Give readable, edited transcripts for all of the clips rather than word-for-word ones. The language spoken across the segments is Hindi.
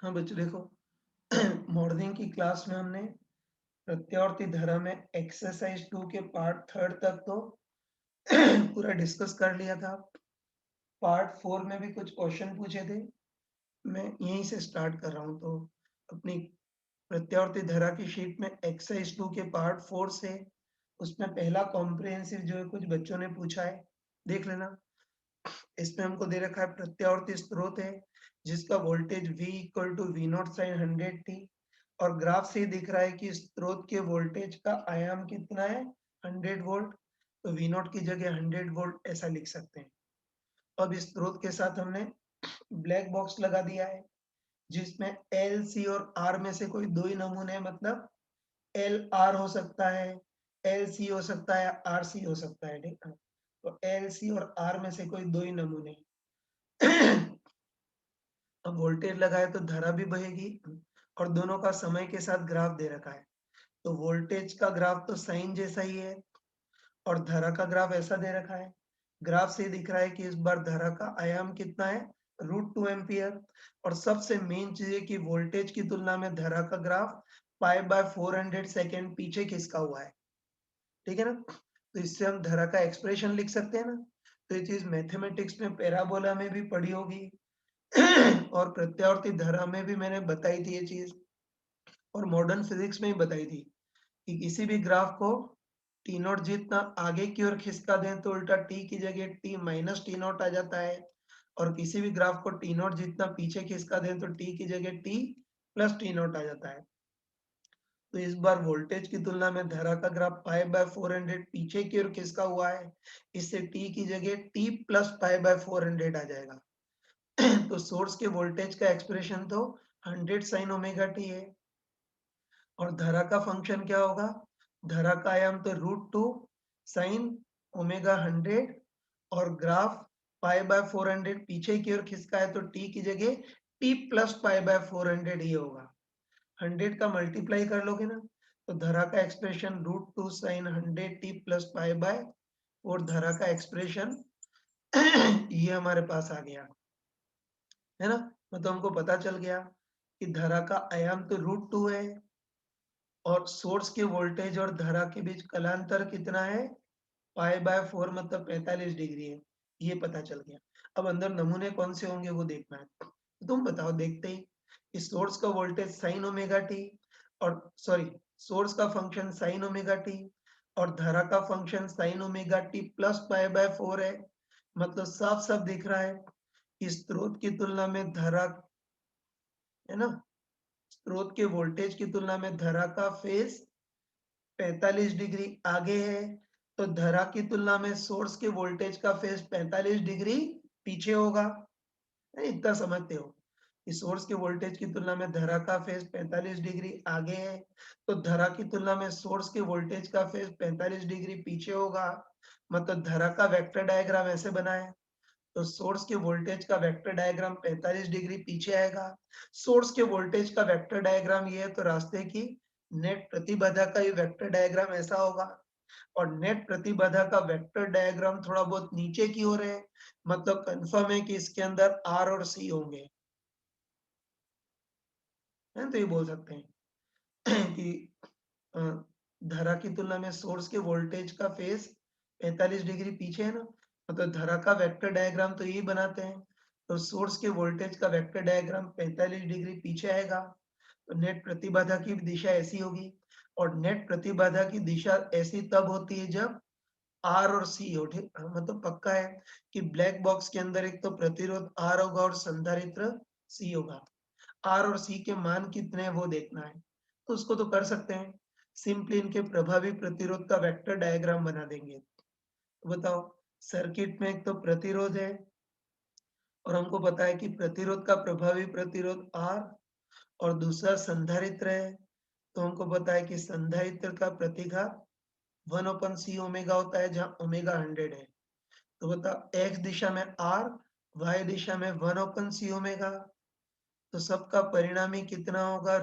हाँ बच्चों देखो मॉर्निंग की क्लास में हमने प्रत्यावर्ती धारा में एक्सरसाइज 2 के पार्ट थर्ड तक तो पूरा डिस्कस कर लिया था। पार्ट 4 में भी कुछ क्वेश्चन पूछे थे, मैं यहीं से स्टार्ट कर रहा हूँ। तो अपनी प्रत्यावर्ती धारा की शीट में एक्सरसाइज 2 के पार्ट 4 से उसमें पहला कॉम्प्रिहेंसिव जो है कुछ बच्चों ने पूछा है, देख लेना। इसमें हमको दे रखा है प्रत्यावर्ती स्रोत है जिसका voltage V equal to v not sine 100t और ग्राफ से ही दिख रहा है कि स्रोत के वोल्टेज का आयाम कितना है 100 वोल्ट। तो V नॉट की जगह 100 वोल्ट ऐसा लिख सकते हैं। अब इस स्रोत के साथ हमने ब्लैक बॉक्स लगा दिया है जिसमें L, C और R में से कोई दो ही नमूने हैं, मतलब L R हो सकता है, L C हो सकता है, R C हो सकता है। ठीक है, तो L C और R में से कोई दो ही नमूने अब वोल्टेज लगाए तो धारा भी बहेगी और दोनों का समय के साथ ग्राफ दे रखा है। तो वोल्टेज का ग्राफ तो साइन जैसा ही है और धारा का ग्राफ ऐसा दे रखा है। ग्राफ से दिख रहा है कि इस बार धारा का आयाम कितना है √2 एम्पियर और सबसे मेन चीज है कि वोल्टेज की तुलना में धारा का ग्राफ π/400 सेकेंड पीछे खिसका हुआ है। ठीक है ना, तो इससे हम धारा का एक्सप्रेशन लिख सकते हैं ना। तो ये चीज मैथमेटिक्स में पैराबोला में भी पढ़ी होगी और प्रत्यावर्ती धारा में भी मैंने बताई थी ये चीज, और मॉडर्न फिजिक्स में ही बताई थी कि किसी भी ग्राफ को टी नॉट जितना आगे की ओर खिसका दें तो उल्टा टी की जगह टी माइनस टी नॉट आ जाता है, और किसी भी ग्राफ को टी नॉट जितना पीछे खिसका दें तो टी की जगह टी प्लस टी नॉट आ जाता है। तो इस बार वोल्टेज की तुलना में धारा का ग्राफ π/400 पीछे की ओर खिसका हुआ है, इससे टी की जगह टी प्लस π/400 आ जाएगा। तो सोर्स के वोल्टेज का एक्सप्रेशन तो 100 sin ओमेगा टी है और धारा का फंक्शन क्या होगा, धारा का आयाम तो √2 sin ओमेगा 100 और ग्राफ π/400 पीछे की ओर खिसका है तो t की जगह t प्लस π/400 ही होगा। 100 का मल्टीप्लाई कर लोगे ना तो धारा का एक्सप्रेशन √2 sin 100t प्लस π/, और धारा का एक्सप्रेशन ये हमारे पास आ गया है ना। मतलब हमको पता चल गया कि धारा का आयाम तो √2 है और सोर्स के वोल्टेज और धारा के बीच कलांतर कितना है π/4, मतलब 45 डिग्री है, ये पता चल गया। अब अंदर नमूने कौन से होंगे वो देखना है, तो तुम बताओ देखते ही। इस सोर्स का वोल्टेज साइन ओमेगा टी और सॉरी सोर्स का फंक्शन साइन ओमेगा टी और धारा का function sine omega T plus π/4 है, मतलब साफ साफ दिख रहा है कि स्रोत की तुलना में धारा, है ना, स्रोत के वोल्टेज की तुलना में धारा का फेज 45 डिग्री आगे है, तो धारा की तुलना में सोर्स के वोल्टेज का फेज 45 डिग्री पीछे होगा। इतना समझते हो कि सोर्स के वोल्टेज की तुलना में धारा का फेज 45 डिग्री आगे है, तो धारा की तुलना में सोर्स के वोल्टेज का फेज 45 डिग्री पीछे होगा। मतलब धारा का वेक्टर डायग्राम ऐसे बना है, तो सोर्स के वोल्टेज का वेक्टर डायग्राम 45 डिग्री पीछे आएगा। सोर्स के वोल्टेज का वेक्टर डायग्राम ये है, तो रास्ते की नेट प्रतिबाधा का ये वेक्टर डायग्राम ऐसा होगा, और नेट प्रतिबाधा का वेक्टर डायग्राम थोड़ा बहुत नीचे की ओर है, मतलब कंफर्म है कि इसके अंदर आर और सी होंगे, है तो ये बोल सकते हैं कि अ, धारा की तुलना में सोर्स के वोल्टेज का फेज 45 डिग्री पीछे है ना, मतलब धारा का वेक्टर डायग्राम तो यही बनाते हैं। तो सोर्स के वोल्टेज का वेक्टर डायग्राम 45 डिग्री पीछे आएगा, तो नेट प्रतिबाधा की दिशा ऐसी होगी, और नेट प्रतिबाधा की दिशा ऐसी तब होती है जब आर और सी हो। ठीक, मतलब पक्का है कि ब्लैक बॉक्स के अंदर एक तो प्रतिरोध आर होगा और संधारित्र सी होगा। आर और सी के मान कितने हैं वो देखना है, तो उसको तो कर सकते हैं, सिंपली इनके प्रभावी प्रतिरोध का वेक्टर डायग्राम बना देंगे। तो बताओ, सर्किट में एक तो प्रतिरोध है और हमको पता है कि प्रतिरोध का प्रभावी प्रतिरोध आर, और दूसरा संधारित्र है, तो हमको पता है कि संधारित्र का प्रतिघात 1/c ओमेगा होता है जहां ओमेगा 100 है। तो बताओ एक्स दिशा में आर, वाई दिशा में 1/c ओमेगा, तो सबका परिणामी कितना होगा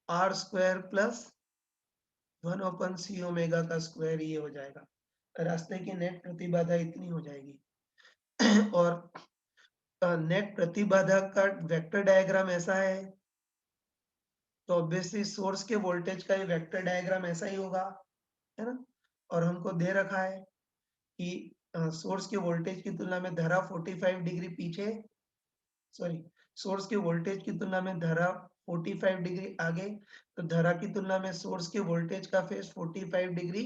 √r² प्लस 1/c ओमेगा का स्क्वायर, ये हो जाएगा। रास्ते की नेट प्रतिबाधा इतनी हो जाएगी और नेट प्रतिबाधा का वेक्टर डायग्राम ऐसा है, तो ऑब्वियसली सोर्स के वोल्टेज का ये वेक्टर डायग्राम ऐसा ही होगा, है ना? और हमको दे रखा है कि सोर्स के वोल्टेज की तुलना में धारा 45 डिग्री पीछे, सॉरी, सोर्स के वोल्टेज की तुलना में धारा 45 डिग्री आगे, तो धारा की तुलना में सोर्स के वोल्टेज का फेज 45 डिग्री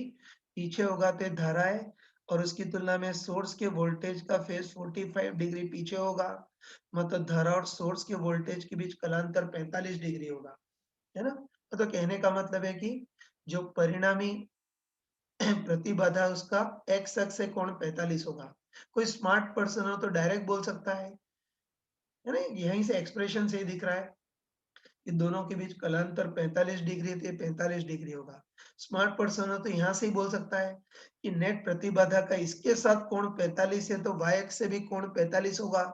पीछे होगा तो ये धारा है, और उसकी तुलना में सोर्स के वोल्टेज का फेज 45 डिग्री पीछे होगा, मतलब धारा और सोर्स के वोल्टेज के बीच कलांतर 45 डिग्री होगा, है ना? तो कहने का मतलब है कि जो परिणामी प्रतिबाधा है उसका एक्स अक्ष से कोण 45 होगा। कोई स्मार्ट पर्सन हो तो डायरेक्ट बोल सकता है ना? यहीं से एक्सप्रेशन से ही दिख रहा है कि दोनों के बीच कलांतर 45 डिग्री है, तो ये 45 डिग्री होगा। स्मार्ट पर्सन हो तो यहाँ से ही बोल सकता है कि नेट प्रतिबाधा का इसके साथ कोण 45 है, तो वाई अक्ष से भी कोण 45 होगा।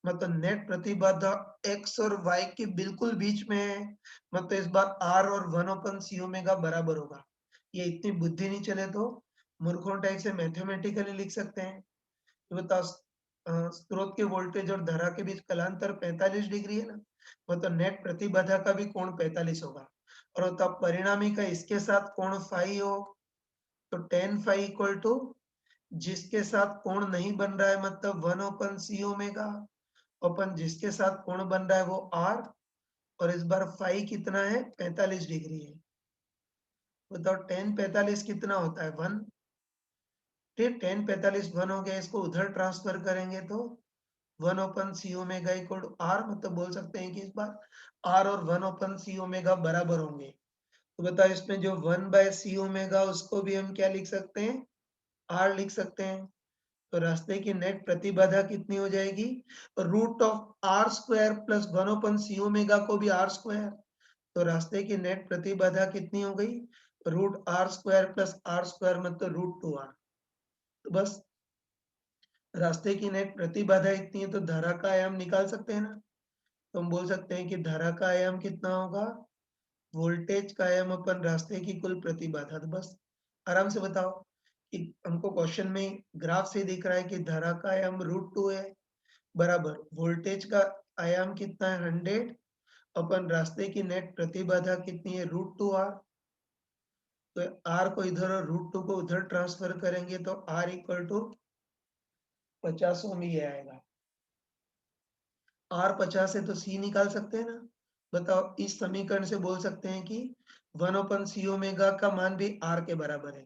मतलब नेट प्रतिबाधा एक्स और वाई के बिल्कुल बीच में है, मतलब इस बार आर और 1/c ओमेगा बराबर होगा। ये इतनी बुद्धि नहीं चले तो मूर्खों टाइप से मैथमेटिकली लिख सकते हैं। तो बताओ, स्रोत के वोल्टेज और धारा के बीच कलांतर 45 डिग्री है ना, मतलब नेट प्रतिबाधा का भी कोण 45 होगा। और तब परिणामी का इसके साथ कोण फाई हो, तो tan फाई इक्वल टू, जिसके साथ कोण नहीं बन रहा है मतलब 1/c ओमेगा, अपन जिसके साथ कोण बन रहा है वो r, और इस बार फाई कितना है 45 डिग्री है। बताओ tan 45 कितना होता है 1, फिर tan 45 1 हो गया, इसको उधर ट्रांसफर करेंगे तो 1/c omega equal to r, मतलब बोल सकते हैं कि इस बार r और 1/c ओमेगा बराबर होंगे। तो बताओ इसमें जो 1/c ओमेगा उसको भी हम क्या लिख सकते हैं, r लिख सकते हैं। तो रास्ते की नेट प्रतिबाधा कितनी हो जाएगी, root of R square plus 1/c omega को भी आर स्क्वायर, तो रास्ते की नेट प्रतिबाधा कितनी हो गई, root R square plus R square, मतलब रूट 2r। तो बस रास्ते की नेट प्रतिबाधा इतनी है तो धारा का आयाम निकाल सकते हैं ना। तो हम बोल सकते हैं कि धारा का आयाम कितना होगा, वोल्टेज का आयाम अपन रास्ते की कुल प्रतिबाधा। तो बस आराम से बताओ कि हमको क्वेश्चन में ग्राफ से दिख रहा है कि धारा का आयाम √2 है, बराबर वोल्टेज का आयाम कितना है 100, अपन रास्ते की नेट प्रतिबाधा कितनी है √2r। तो r को इधर और √2 को उधर ट्रांसफर करेंगे तो r इक्वल टू 50 ओम ही आएगा। r 50 है तो c निकाल सकते हैं ना। बताओ इस समीकरण से बोल सकते हैं कि 1/c ओमेगा का मान भी r के बराबर है,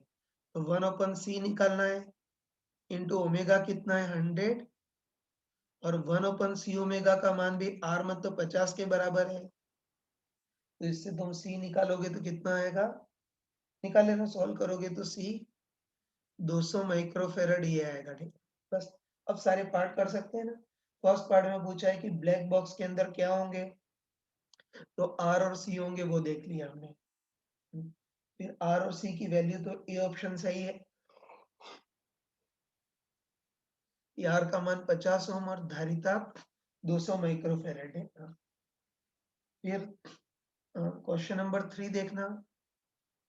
तो 1/c निकालना है, इंटू ओमेगा कितना है 100, और 1/c ओमेगा का मान भी r मतलब 50 के बराबर है। तो इससे तुम c निकालोगे तो कितना आएगा, निकाल लेना, सॉल्व करोगे तो c 200 माइक्रोफेरेड ये आएगा, ठीक है। बस अब सारे पार्ट कर सकते हैं ना। फर्स्ट पार्ट में पूछा है कि ब्लैक बॉक्स के अंदर क्या होंगे, तो आर और सी होंगे, वो देख लिया हमने। फिर आर और सी की वैल्यू, तो ए ऑप्शन सही है, आर का मान 50 ओम और धारिता 200 माइक्रोफेरेड है। फिर क्वेश्चन नंबर 3 देखना,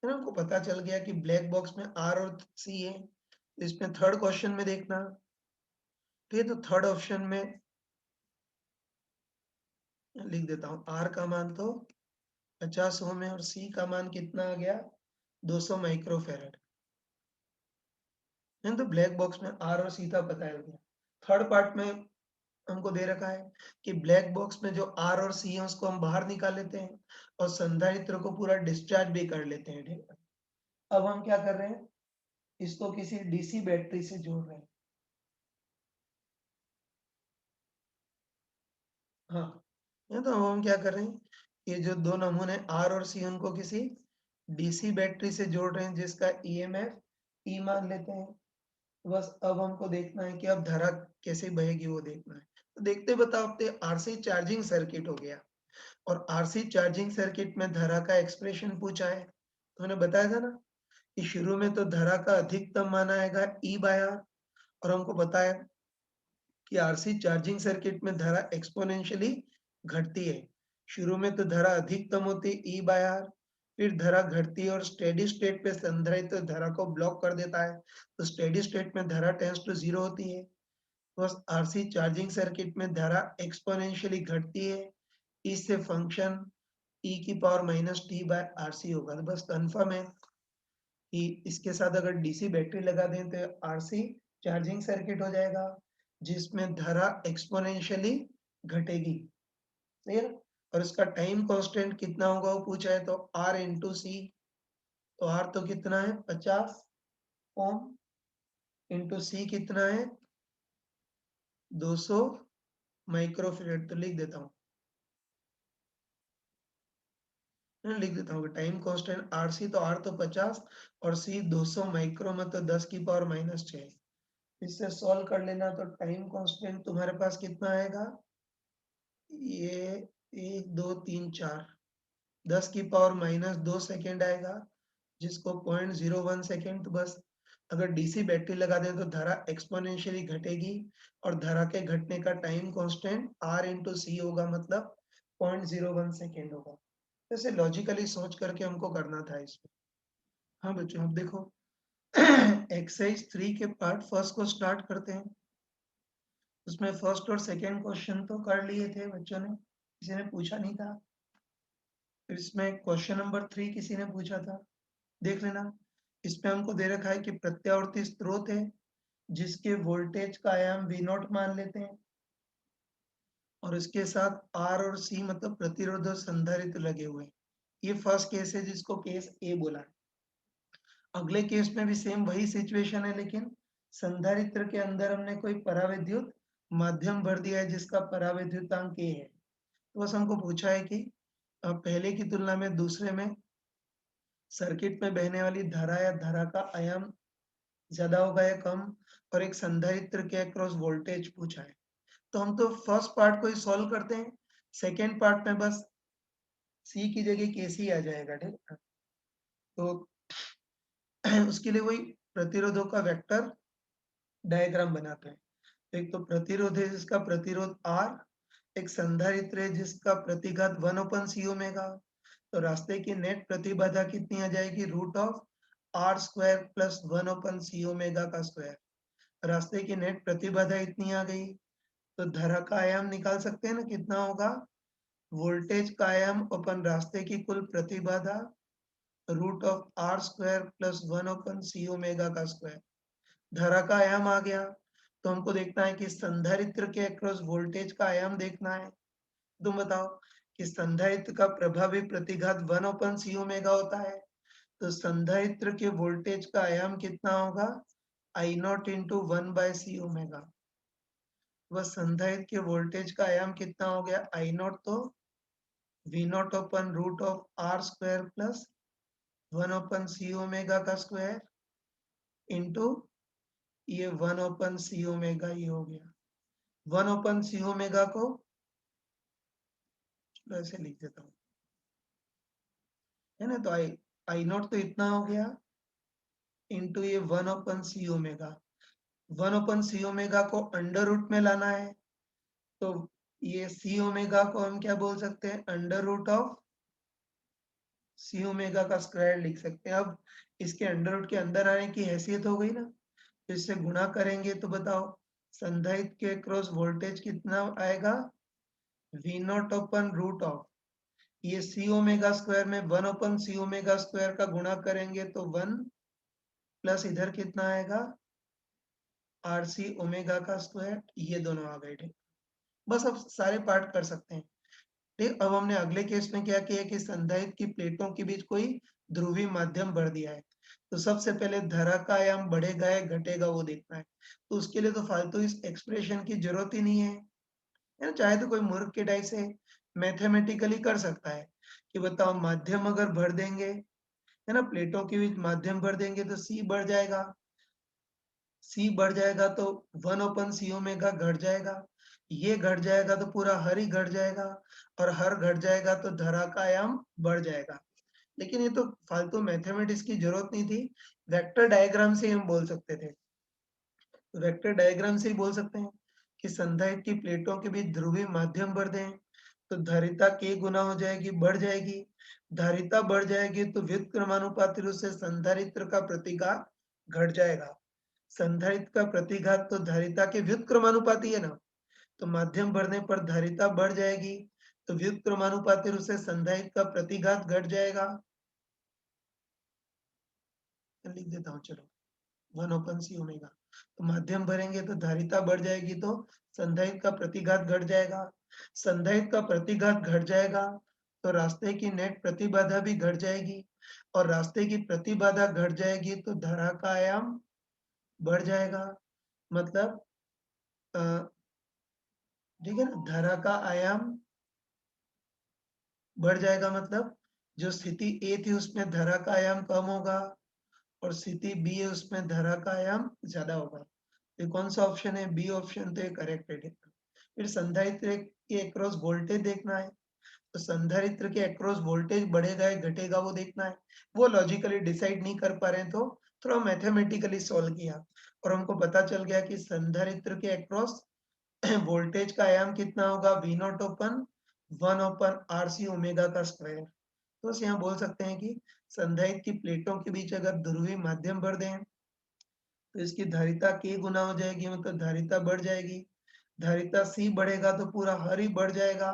है ना, हमको पता चल गया कि ब्लैक बॉक्स में आर और सी है। इसमें थर्ड क्वेश्चन में देखना, ठीक है, तो थर्ड ऑप्शन में लिख देता हूँ, आर का मान तो 50 ओम है और सी का मान कितना आ गया 200 माइक्रोफेरेड, है, तो ब्लैक बॉक्स में आर और सी था पता है गया। थर्ड पार्ट में हमको दे रखा है कि ब्लैक बॉक्स में जो आर और सी है उसको हम बाहर निकाल लेते हैं और संधारित्र को पूरा डिस्चार्ज भी कर लेते हैं, ठीक है। अब हम क्या कर रहे हैं, इसको किसी डीसी बैटरी से जोड़ रहे हैं। हाँ, ये तो अब हम क्या कर रहे हैं, ये जो दो नमूने आर और सी उनको किसी डीसी बैटरी से जोड़ रहे हैं जिसका ईएमएफ ई मान लेते हैं। बस अब हमको देखना है कि अब धारा कैसे बहेगी वो देखना है। तो देखते बताओ, अब तो आरसी चार्जिंग सर्किट हो गया, और आरसी चार्जिंग सर्किट में धारा का एक्सप्रेशन पूछा है, तो मैंने बताया था ना कि शुरू में तो धारा का अधिकतम मान आएगा ई बाय आर, और हमको पता है कि आरसी चार्जिंग सर्किट में धारा एक्सपोनेंशियली घटती है। शुरू में तो धारा अधिकतम होती है ई बाय आर, फिर धारा घटती है और स्टेडी स्टेट पे संधारित्र तो धारा को ब्लॉक कर देता है, तो स्टेडी स्टेट में धारा टेंड्स टू 0 होती है। बस आरसी चार्जिंग सर्किट में धारा एक्सपोनेंशियली घटती है, इससे फंक्शन ई की power minus t by RC होगा। तो बस कंफर्म है कि इसके साथ अगर डीसी बैटरी लगा दें तो आरसी चार्जिंग सर्किट हो जाएगा, जिसमें धारा एक्सपोनेंशियली घटेगी। क्लियर? और इसका टाइम कांस्टेंट कितना होगा वो पूछा है, तो आर इंटू सी। तो आर तो कितना है 50 ओम, इंटू सी कितना है 200 माइक्रोफेरेड। तो लिख देता हूँ, टाइम कांस्टेंट आर सी, तो आर तो 50 और सी 200 माइक्रो में तो 10 की पावर माइनस 6। इससे सॉल्व कर लेना, तो टाइम कांस्टेंट तुम्हारे पास कितना आएगा, ये 1 2 3 4 10 की पावर माइनस 2 सेकेंड आएगा, जिसको 0.01 सेकेंड। तो बस अगर डीसी बैटरी लगा दें तो धारा एक्सपोनेंशियली घटेगी, और धारा के घटने का टाइम कांस्टेंट आर इंटू सी होगा, मतलब 0.01 सेकेंड होगा। जैसे लॉजिकली सोच करके हमको करना था इसमें। हाँ बच्चों, अब देखो एक्सरसाइज 3 के पार्ट फर्स्ट को स्टार्ट करते हैं। उसमें फर्स्ट और सेकेंड क्वेश्चन तो कर लिए थे बच्चों ने, किसी ने पूछा नहीं था। फिर इसमें क्वेश्चन नंबर 3 किसी ने पूछा था, देख लेना। इसमें हमको दे रखा है कि प्रत्यावर्ती स्रोत है जिसके वोल्टेज का आयाम V नॉट मान लेते हैं, और इसके साथ R और C मतलब प्रतिरोध और संधारित्र लगे हुए हैं। ये फर्स्ट केस है जिसको केस ए बोला है। अगले केस में भी सेम वही सिचुएशन है, लेकिन संधारित्र के अंदर हमने कोई परावैद्युत माध्यम भर दिया है जिसका परावैद्युतांक ए है। तो बस हमको पूछा है कि पहले की तुलना में दूसरे में सर्किट में बहने वाली धारा या धारा का आयाम ज्यादा होगा या कम, और एक संधारित्र के अक्रॉस वोल्टेज पूछा है। तो हम तो फर्स्ट पार्ट को ही सॉल्व करते हैं, सेकेंड पार्ट में बस सी की जगह के सी आ जाएगा। ठीक है, तो उसके लिए वही प्रतिरोधों का वेक्टर डायग्राम बनाते हैं। तो एक तो प्रतिरोध है जिसका प्रतिरोध R, एक संधारित्र है जिसका प्रतिघात 1/c ओमेगा। तो रास्ते की नेट प्रतिबाधा कितनी आ जाएगी, √R² प्लस 1/c ओमेगा का स्क्वायर। रास्ते की नेट प्रतिबाधा इतनी आ गई, तो धारा का आयाम निकाल सकते हैं ना, कितना होगा, वोल्टेज का आयाम अपन रास्ते की कुल प्रतिबाधा √R² प्लस 1/c ओमेगा का स्क्वायर। धारा का आयाम आ गया, तो हमको देखना है कि संधारित्र के अक्रॉस वोल्टेज का आयाम देखना है। तुम बताओ कि संधारित्र का प्रभावी प्रतिघात 1/c ओमेगा होता है, तो संधारित्र के वोल्टेज का आयाम कितना होगा, I not into 1/c omega. वह संधारित्र के वोल्टेज का आयाम कितना हो गया, I नॉट तो V नॉट अपन √R² प्लस 1/c ओमेगा का स्क्वायर इंटू ये 1/c ओमेगा, ये हो गया 1/c ओमेगा को ऐसे लिख देता हूँ, है ना। तो आई नॉट तो इतना हो गया इंटू ये 1/c ओमेगा। 1/c ओमेगा को अंडर रूट में लाना है, तो ये c ओमेगा को हम क्या बोल सकते हैं, under root of c omega का स्क्वायर लिख सकते हैं। अब इसके अंडर रूट के अंदर आने की हैसियत हो गई ना, तो इससे गुणा करेंगे तो बताओ संधारित्र के क्रॉस वोल्टेज कितना आएगा, V naught upon root of ये c ओमेगा स्क्वायर में 1/c ओमेगा स्क्वायर का गुणा करेंगे तो 1 प्लस इधर कितना आएगा, RC ओमेगा का स्क्वायर। ये दोनों आ गए। ठीक, बस अब सारे पार्ट कर सकते हैं। ठीक, अब हमने अगले केस में क्या किया कि संधारित्र की प्लेटों के बीच कोई ध्रुवीय माध्यम भर दिया है। तो सबसे पहले धारा का आयाम बढ़ेगा या घटेगा वो देखना है। तो उसके लिए तो फालतू इस एक्सप्रेशन की जरूरत ही नहीं है, है ना। चाहे तो कोई मूर्ख के टाइप से मैथमेटिकली कर सकता है कि बताओ माध्यम अगर भर देंगे, है ना, प्लेटों के बीच माध्यम भर देंगे तो C बढ़ जाएगा, C बढ़ जाएगा तो 1/c ओमेगा घट जाएगा, ये घट जाएगा तो पूरा हर ही घट जाएगा, और हर घट जाएगा तो धारा का आयाम बढ़ जाएगा। लेकिन ये तो फालतू मैथमेटिक्स की जरूरत नहीं थी, वेक्टर डायग्राम से हम बोल सकते थे। तो वेक्टर डायग्राम से ही बोल सकते हैं कि संधारित्र की प्लेटों के बीच ध्रुवीय माध्यम भर दें तो धारिता k गुना हो जाएगी, बढ़ जाएगी। धारिता बढ़ जाएगी तो व्युत्क्रमानुपाती रूप से संधारित्र का प्रतिकार घट जाएगा। संधारित्र का प्रतिघात तो धारिता के व्युत्क्रमानुपाती है ना, तो माध्यम बढ़ने पर धारिता बढ़ जाएगी, तो व्युत्क्रमानुपाती रूप से संधारित्र का प्रतिघात घट जाएगा। लिख देता हूँ चलो, 1/c ओमेगा। तो माध्यम भरेंगे तो धारिता बढ़ जाएगी, तो संधारित्र का प्रतिघात घट जाएगा। संधारित्र का प्रतिघात घट जाएगा तो रास्ते की नेट प्रतिबाधा भी घट जाएगी, और रास्ते की प्रतिबाधा घट जाएगी तो धारा का आयाम बढ़ जाएगा। मतलब ठीक है ना, धारा का आयाम बढ़ जाएगा, मतलब जो स्थिति ए थी उसमें धारा का आयाम कम होगा, और स्थिति बी है उसमें धारा का आयाम ज्यादा होगा। ये कौन सा ऑप्शन है? बी ऑप्शन तो ये करेक्ट है। फिर संधारित्र के अक्रॉस वोल्टेज देखना है, तो संधारित्र के अक्रॉस वोल्टेज बढ़ेगा या घटेगा वो देखना है। वो लॉजिकली डिसाइड नहीं कर पा रहे हैं, तो थोड़ा मैथमेटिकली सॉल्व किया और हमको पता चल गया कि संधारित्र के अक्रॉस वोल्टेज का आयाम कितना होगा? V naught upon 1/RC omega का स्क्वायर। तो बस यहाँ बोल सकते हैं कि संधारित्र की प्लेटों के बीच अगर ध्रुवीय माध्यम भर दें तो इसकी धारिता k गुना हो जाएगी, मतलब धारिता बढ़ जाएगी। धारिता c बढ़ेगा तो पूरा हर ही बढ़ जाएगा,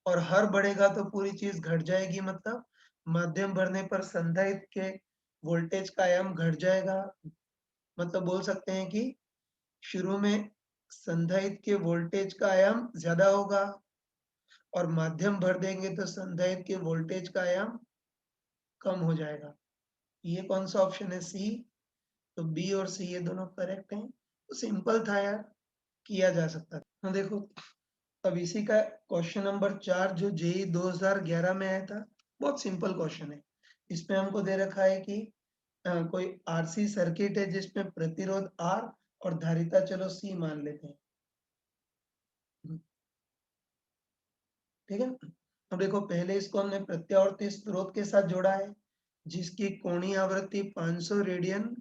और हर बढ़ेगा तो पूरी चीज घट जाएगी, मतलब माध्यम भरने पर संधारित्र के वोल्टेज का आयाम घट जाएगा। मतलब बोल सकते हैं कि शुरू में संधारित्र के वोल्टेज का आयाम ज्यादा होगा, और माध्यम भर देंगे तो संधारित्र के वोल्टेज का आयाम कम हो जाएगा। ये कौन सा ऑप्शन है? सी। तो बी और सी ये दोनों करेक्ट हैं। तो सिंपल था यार, किया जा सकता था। हाँ देखो, अब इसी का क्वेश्चन नंबर 4 जो जेई 2011 में आया था, बहुत सिंपल क्वेश्चन है। इसमें हमको दे रखा है कि कोई आरसी सर्किट है जिसमें प्रतिरोध आर और धारिता चलो सी मान लेते हैं, ठीक है। अब देखो, पहले इसको हमने प्रत्यावर्ती स्रोत के साथ जोड़ा है जिसकी कोणीय आवृत्ति 500 रेडियन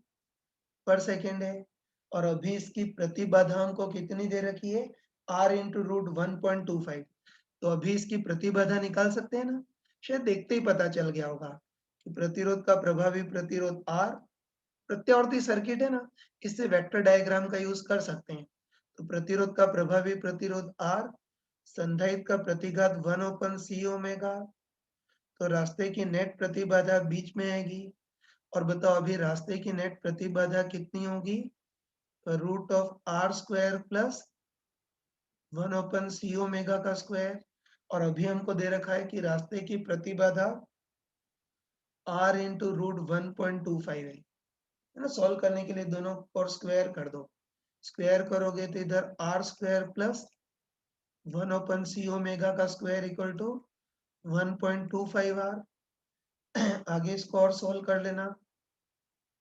पर सेकेंड है, और अभी इसकी प्रतिबाधा हमको कितनी दे रखी है? R into root 1.25। तो अभी इसकी प्रतिबाधा निकाल सकते हैं ना, शायद देखते ही पता चल गया होगा कि प्रतिरोध का प्रभावी प्रतिरोध R, प्रत्यावर्ती सर्किट है ना, इससे वेक्टर डायग्राम का यूज कर सकते हैं। तो प्रतिरोध का प्रभावी प्रतिरोध R, संधारित्र का प्रतिघात 1/c ओमेगा, तो रास्ते की नेट प्रतिबाधा बीच में आएगी। और बताओ अभी रास्ते की नेट प्रतिबाधा कितनी होगी? Root of R square plus 1/c omega का स्क्वायर। और अभी हमको दे रखा है कि रास्ते की प्रतिबाधा r इंटू रूट 1.25 है ना। सॉल्व करने के लिए दोनों को स्क्वायर कर दो, स्क्वायर करोगे तो इधर R square plus 1/c omega का स्क्वायर इक्वल टू 1.25 आर। आगे इसको और सॉल्व कर लेना,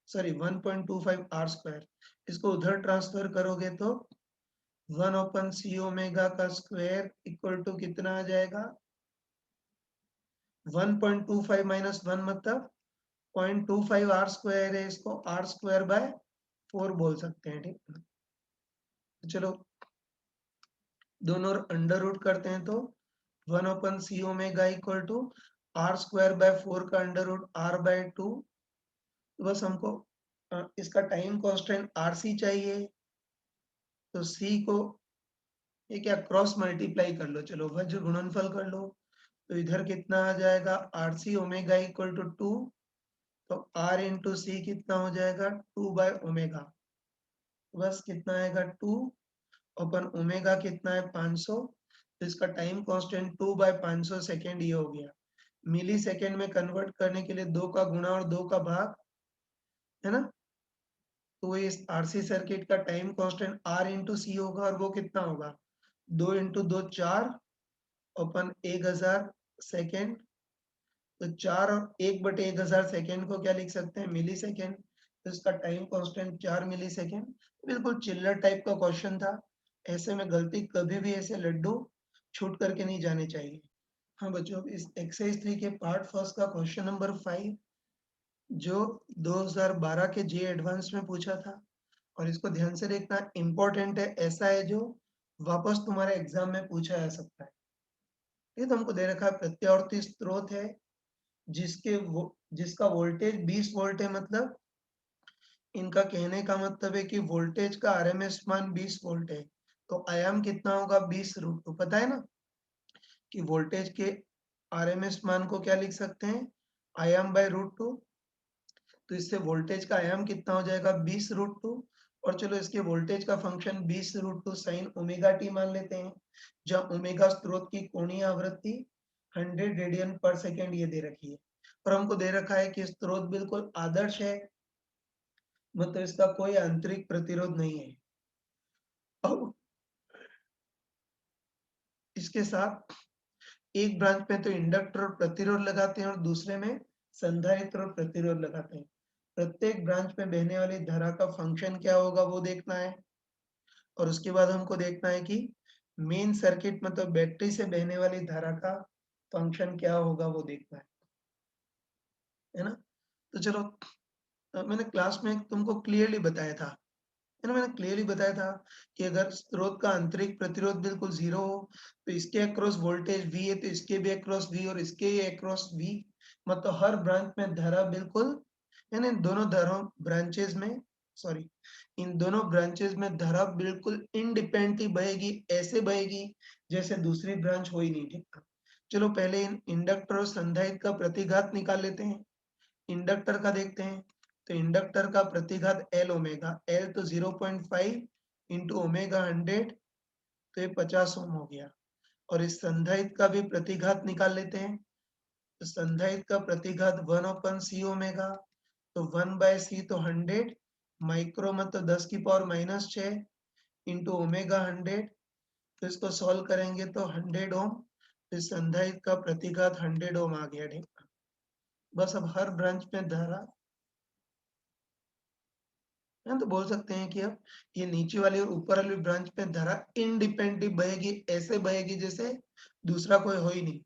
सॉरी 1.25 आर स्क्वायर, इसको उधर ट्रांसफर करोगे तो 1/c ओमेगा का स्क्वायर इक्वल टू कितना आ जाएगा? 1.25 माइनस 1 मतलब 0.25 आर स्क्वायर है, इसको आर स्क्वायर बाय 4 बोल सकते हैं, ठीक है। तो चलो दोनों अंडर रूट करते हैं, तो 1/c omega equal to R square by 4 का अंडर रूट आर बाय 2। तो बस हमको इसका टाइम कांस्टेंट आरसी चाहिए, तो सी को ये क्या क्रॉस मल्टीप्लाई कर लो, चलो वज्र गुणनफल कर लो। तो इधर कितना आ जाएगा? R C omega equal to 2, तो आर इंटू सी कितना हो जाएगा? 2/ओमेगा। बस कितना आएगा? 2 अपन ओमेगा कितना है? 500। तो इसका टाइम कांस्टेंट 2/500 सेकेंड ये हो गया। मिली सेकेंड में कन्वर्ट करने के लिए 2 का गुणा और 2 का भाग, है ना। तो इस आरसी सर्किट का टाइम कांस्टेंट आर इंटू सी होगा, और वो कितना होगा? 2 इंटू 2 4, अपन 1000 सेकेंड। तो 4 और 1/1000 सेकेंड को क्या लिख सकते हैं? मिली सेकेंड। तो इसका टाइम कांस्टेंट 4 मिली सेकेंड। बिल्कुल चिल्लर टाइप का क्वेश्चन था, ऐसे में गलती कभी भी ऐसे लड्डू छूट करके नहीं जाने चाहिए। हाँ बच्चों, इस एक्सरसाइज 3 के पार्ट फर्स्ट का क्वेश्चन नंबर 5 जो 2012 के जे एडवांस में पूछा था, और इसको ध्यान से देखना, इंपॉर्टेंट है, ऐसा है जो वापस तुम्हारे एग्जाम में पूछा जा सकता है। ये तो हमको दे रखा है प्रत्यावर्ती स्रोत है जिसका वोल्टेज 20 वोल्ट है, मतलब इनका कहने का मतलब है कि वोल्टेज का आरएमएस मान 20 वोल्ट है, तो आयाम कितना होगा 20√2। पता है ना कि वोल्टेज के आरएमएस मान को क्या लिख सकते हैं, आयाम बाय √2। तो इससे वोल्टेज का आयाम कितना हो जाएगा 20√2। और चलो इसके वोल्टेज का फंक्शन 20√2 साइन ओमेगा टी मान लेते हैं, जहाँ ओमेगा स्रोत की कोणीय आवृत्ति 100 रेडियन पर सेकेंड ये दे रखी है। और हमको दे रखा है कि स्रोत बिल्कुल आदर्श है, मतलब इसका कोई आंतरिक प्रतिरोध नहीं है। अब इसके साथ एक ब्रांच में तो इंडक्टर और प्रतिरोध लगाते हैं और दूसरे में संधारित्र और प्रतिरोध लगाते हैं। प्रत्येक ब्रांच में बहने वाली धारा का फंक्शन क्या होगा वो देखना है। और उसके बाद हमको देखना है कि मेन सर्किट मतलब बैटरी से बहने वाली धारा का फंक्शन क्या होगा वो देखना है ना। तो चलो, मैंने क्लास में तुमको क्लियरली बताया था, है ना, मैंने क्लियरली बताया था कि अगर स्रोत का आंतरिक प्रतिरोध बिल्कुल 0 हो तो इसके अक्रॉस वोल्टेज V है, तो इसके भी अक्रॉस V और इसके अक्रॉस V, मतलब हर ब्रांच में धारा बिल्कुल, यानी दोनों धाराओं ब्रांचेस में, सॉरी, इन दोनों ब्रांचेस में धारा बिल्कुल इंडिपेंडेंटली बहेगी, ऐसे बहेगी जैसे दूसरी ब्रांच हो ही नहीं। ठीक, चलो पहले इन इंडक्टर और संधारित्र का प्रतिघात निकाल लेते हैं। इंडक्टर का देखते हैं, तो इंडक्टर का प्रतिघात L ओमेगा, L तो 0.5 इंटू ओमेगा 100, तो ये 50 ओम हो गया। और इस संधारित्र का भी प्रतिघात निकाल लेते हैं, तो संधारित्र का प्रतिघात 1/c ओमेगा, तो 1/c तो 100 माइक्रो, मतलब 10 की पावर -6 इंटू ओमेगा 100। तो इसको सॉल्व करेंगे तो 100 ओम, तो इस संधारित्र का प्रतिघात 100 ओम आ गया। ठीक, बस अब हर ब्रांच में धारा है, तो बोल सकते हैं कि अब ये नीचे वाली और ऊपर वाली ब्रांच में धारा इंडिपेंडेंटली बहेगी, ऐसे बहेगी जैसे दूसरा कोई हो ही नहीं।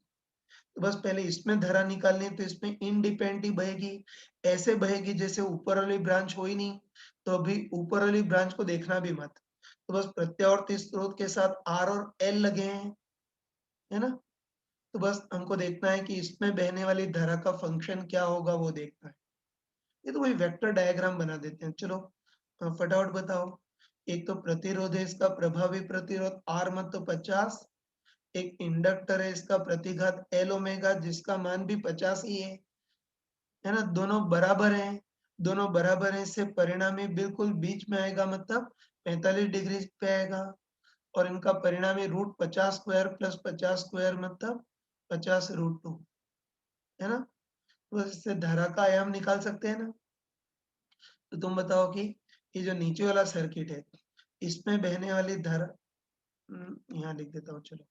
तो बस पहले इसमें धारा निकालनी है, तो इसमें इंडिपेंडेंटली बहेगी, ऐसे बहेगी जैसे ऊपर वाली ब्रांच हो ही नहीं। तो अभी ऊपर वाली ब्रांच को देखना भी मत, तो बस प्रत्यावर्ती स्रोत के साथ R और L लगे हैं, है ना। तो बस हमको देखना है कि इसमें बहने वाली धारा का फंक्शन क्या होगा वो देखना है। ये तो वही वेक्टर डायग्राम बना देते हैं। चलो, फटाफट बताओ। एक तो प्रतिरोध है, इसका प्रभावी प्रतिरोध R मतलब 50। एक इंडक्टर है, इसका प्रतिघात L ओमेगा, जिसका मान भी 50 ही है ना। दोनों बराबर हैं, दोनों बराबर हैं, इससे परिणामी बिल्कुल बीच में आएगा, मतलब 45 डिग्री पे आएगा। और इनका परिणामी रूट 50 स्क्वायर प्लस 50 स्क्वायर मतलब 50√2, है ना। तो इससे धारा का आयाम निकाल सकते हैं ना। तो तुम बताओ कि ये जो नीचे वाला सर्किट है, इसमें बहने वाली धारा, यहाँ लिख देता हूँ चलो,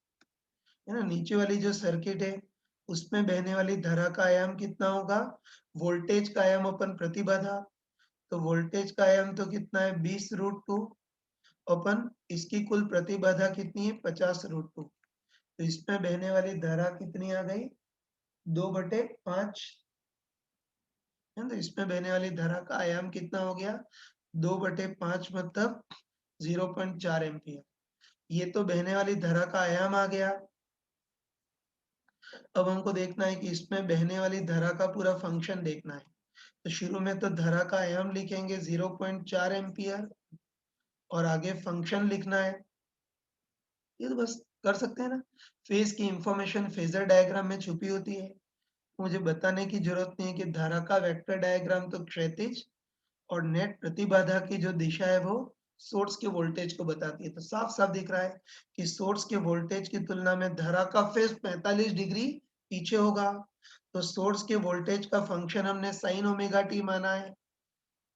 है ना। नीचे वाली जो सर्किट है उसमें बहने वाली धारा का आयाम कितना होगा, वोल्टेज का आयाम अपन प्रतिबाधा, तो वोल्टेज का आयाम तो कितना है 20√2 अपन इसकी कुल प्रतिबाधा कितनी है 50√2। तो इसमें बहने वाली धारा कितनी आ गई 2/5, है, तो इसमें बहने वाली धारा का आयाम कितना हो गया 2/5 मतलब 0.4 एम्पियर। ये तो बहने वाली धारा का आयाम आ गया। अब हमको देखना है कि इसमें बहने वाली धारा का पूरा फंक्शन देखना है। तो शुरू में तो धारा का आयाम लिखेंगे 0.4 एम्पियर और आगे फंक्शन लिखना है। ये तो बस कर सकते हैं ना। फेज की इंफॉर्मेशन फेजर डायग्राम में छुपी होती है, मुझे बताने की जरूरत नहीं है कि धारा का वेक्टर डायग्राम तो क्षैतिज और नेट प्रतिबाधा की जो दिशा है वो सोर्स के वोल्टेज को बताती है। तो साफ साफ दिख रहा है कि सोर्स के वोल्टेज की तुलना में धारा का फेज 45 डिग्री पीछे होगा। तो सोर्स के वोल्टेज का फंक्शन हमने साइन ओमेगा टी माना है,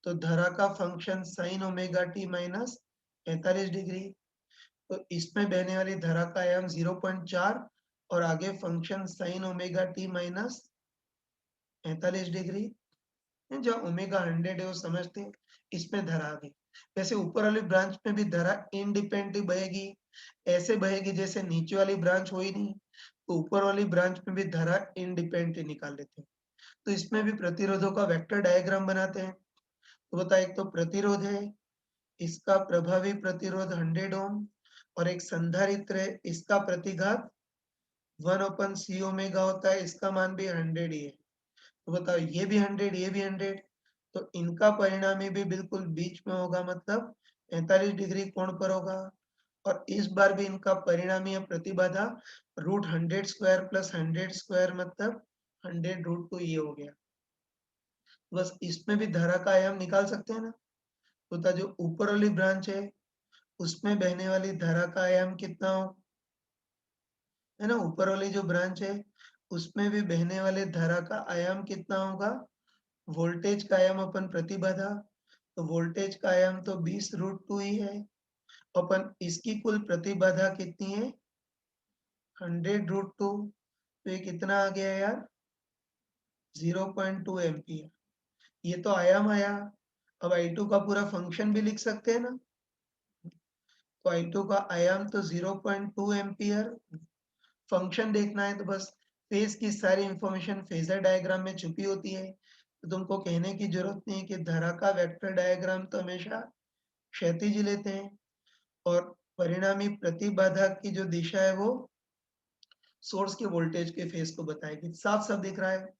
तो धारा का function sine omega T minus 45 degree. तो इसमें बहने वाली धारा का आयाम 0.4 और आगे function sine omega T minus 45 degree, जहाँ ओमेगा 100 है वो समझते हैं। इसमें धारा आ गई, वैसे ऊपर वाली ब्रांच में भी धारा इंडिपेंडेंटली बहेगी, ऐसे बहेगी जैसे नीचे वाली ब्रांच हो ही नहीं। तो ऊपर वाली ब्रांच में भी धारा इंडिपेंडेंटली निकाल लेते हैं। तो इसमें भी प्रतिरोधों का वेक्टर डायग्राम बनाते हैं। तो बता, एक तो प्रतिरोध है, इसका प्रभावी प्रतिरोध 100 ओम, और एक संधारित्र है, इसका प्रतिघात 1/c ओमेगा होता है, इसका मान भी 100 ही है। तो बताओ, ये भी 100, ये भी 100, तो इनका परिणामी भी बिल्कुल बीच में होगा, मतलब 45 डिग्री कोण पर होगा। और इस बार भी इनका परिणामी या प्रतिबाधा √100² प्लस 100² मतलब 100√2 ये हो गया। बस इसमें भी धारा का आयाम निकाल सकते हैं ना। तो जो ऊपर वाली ब्रांच है उसमें बहने वाली धारा का आयाम कितना हो, है ना। ऊपर वाली जो ब्रांच है उसमें भी बहने वाले धारा का आयाम कितना होगा, वोल्टेज का आयाम अपन प्रतिबाधा, तो वोल्टेज का आयाम तो 20√2 ही है। अपन इसकी कुल प्रतिबाधा कितनी है, 100√2, तो ये कितना आ गया यार, 0.2 एम्पियर। ये तो आयाम आया। अब I2 का पूरा फंक्शन भी लिख सकते हैं ना। तो I2 का आयाम तो 0.2 एम्पियर। फंक्शन देखना है तो बस फेज की सारी इंफॉर्मेशन फेजर डायग्राम में छुपी होती है, तो तुमको कहने की जरूरत नहीं है कि धारा का वेक्टर डायग्राम तो हमेशा क्षैतिज ही लेते हैं, और परिणामी प्रतिबाधा की जो दिशा है वो सोर्स के वोल्टेज के फेज को बताएगी। साफ साफ दिख रहा है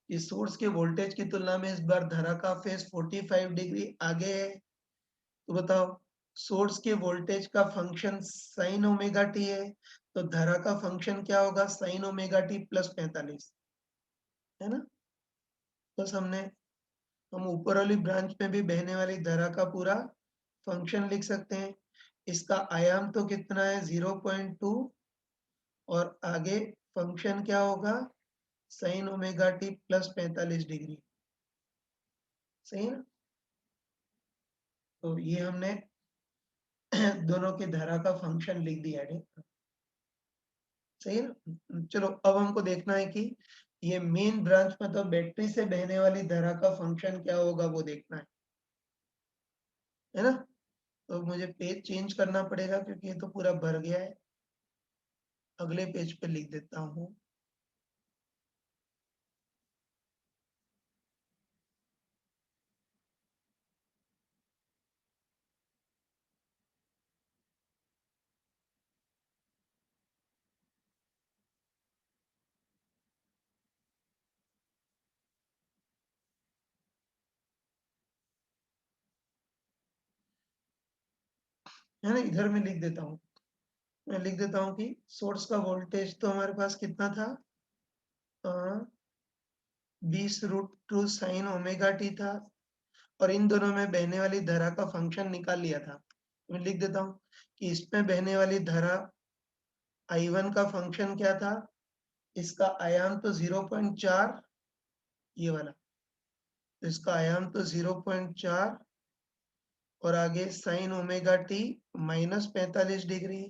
कि सोर्स के वोल्टेज की तुलना में इस बार धारा का फेज 45 डिग्री आगे है। तो बताओ, सोर्स के वोल्टेज का फंक्शन साइन ओमेगा टी है, तो धारा का फंक्शन क्या होगा, साइन ओमेगा टी प्लस 45, है ना। बस हम ऊपर वाली ब्रांच में भी बहने वाली धारा का पूरा फंक्शन लिख सकते हैं। इसका आयाम तो कितना है, 0.2, और आगे फंक्शन क्या होगा, sign omega T plus 45 degree, सही है ना। तो ये हमने दोनों की धारा का फंक्शन लिख दिया है, सही है ना। चलो अब हमको देखना है कि ये मेन ब्रांच में तो बैटरी से बहने वाली धारा का फंक्शन क्या होगा वो देखना है ना। तो मुझे पेज चेंज करना पड़ेगा क्योंकि ये तो पूरा भर गया है। अगले पेज पे लिख देता हूँ। है ना, इधर मैं लिख देता हूँ। मैं लिख देता हूँ कि सोर्स का वोल्टेज तो हमारे पास कितना था, 20√2 साइन ओमेगा टी था, और इन दोनों में बहने वाली धारा का फंक्शन निकाल लिया था। मैं लिख देता हूँ कि इसमें बहने वाली धारा I1 का फंक्शन क्या था, इसका आयाम तो 0.4, ये वाला, तो इसका आयाम तो 0.4, और आगे sign omega T minus 45 degree,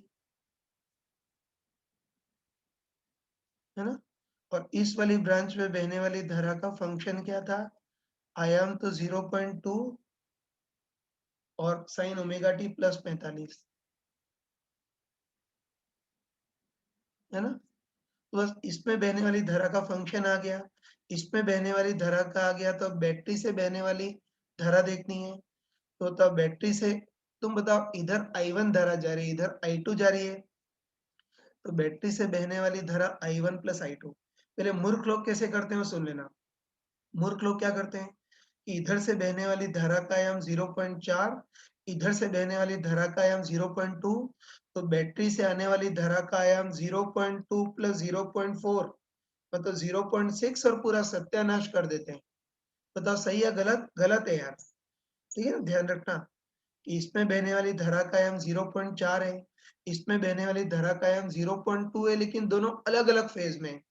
है ना। और इस वाली ब्रांच में बहने वाली धारा का फंक्शन क्या था, आयाम तो 0.2 और साइन ओमेगा टी प्लस 45, है ना। तो बस इसमें बहने वाली धारा का फंक्शन आ गया, इसमें बहने वाली धारा का आ गया, तो अब बैटरी से बहने वाली धारा देखनी है। तो तब बैटरी से तुम बताओ, इधर I1 धारा जा रही है, इधर I2 जा रही है, तो बैटरी से बहने वाली धारा I1 प्लस I2। पहले मूर्ख लोग कैसे करते हैं वो सुन लेना। मूर्ख लोग क्या करते हैं कि इधर से बहने वाली धारा का आयाम 0.4, इधर से बहने वाली धारा का आयाम 0.2, तो बैटरी से आने वाली धारा का आयाम 0.2 प्लस 0.4 मतलब 0.6, और पूरा सत्यानाश कर देते हैं। बताओ सही है गलत, गलत है यार, ठीक है ना। ध्यान रखना कि इसमें बहने वाली धारा का आयाम 0.4 है, इसमें बहने वाली धारा का आयाम 0.2 है, लेकिन दोनों अलग अलग फेज में,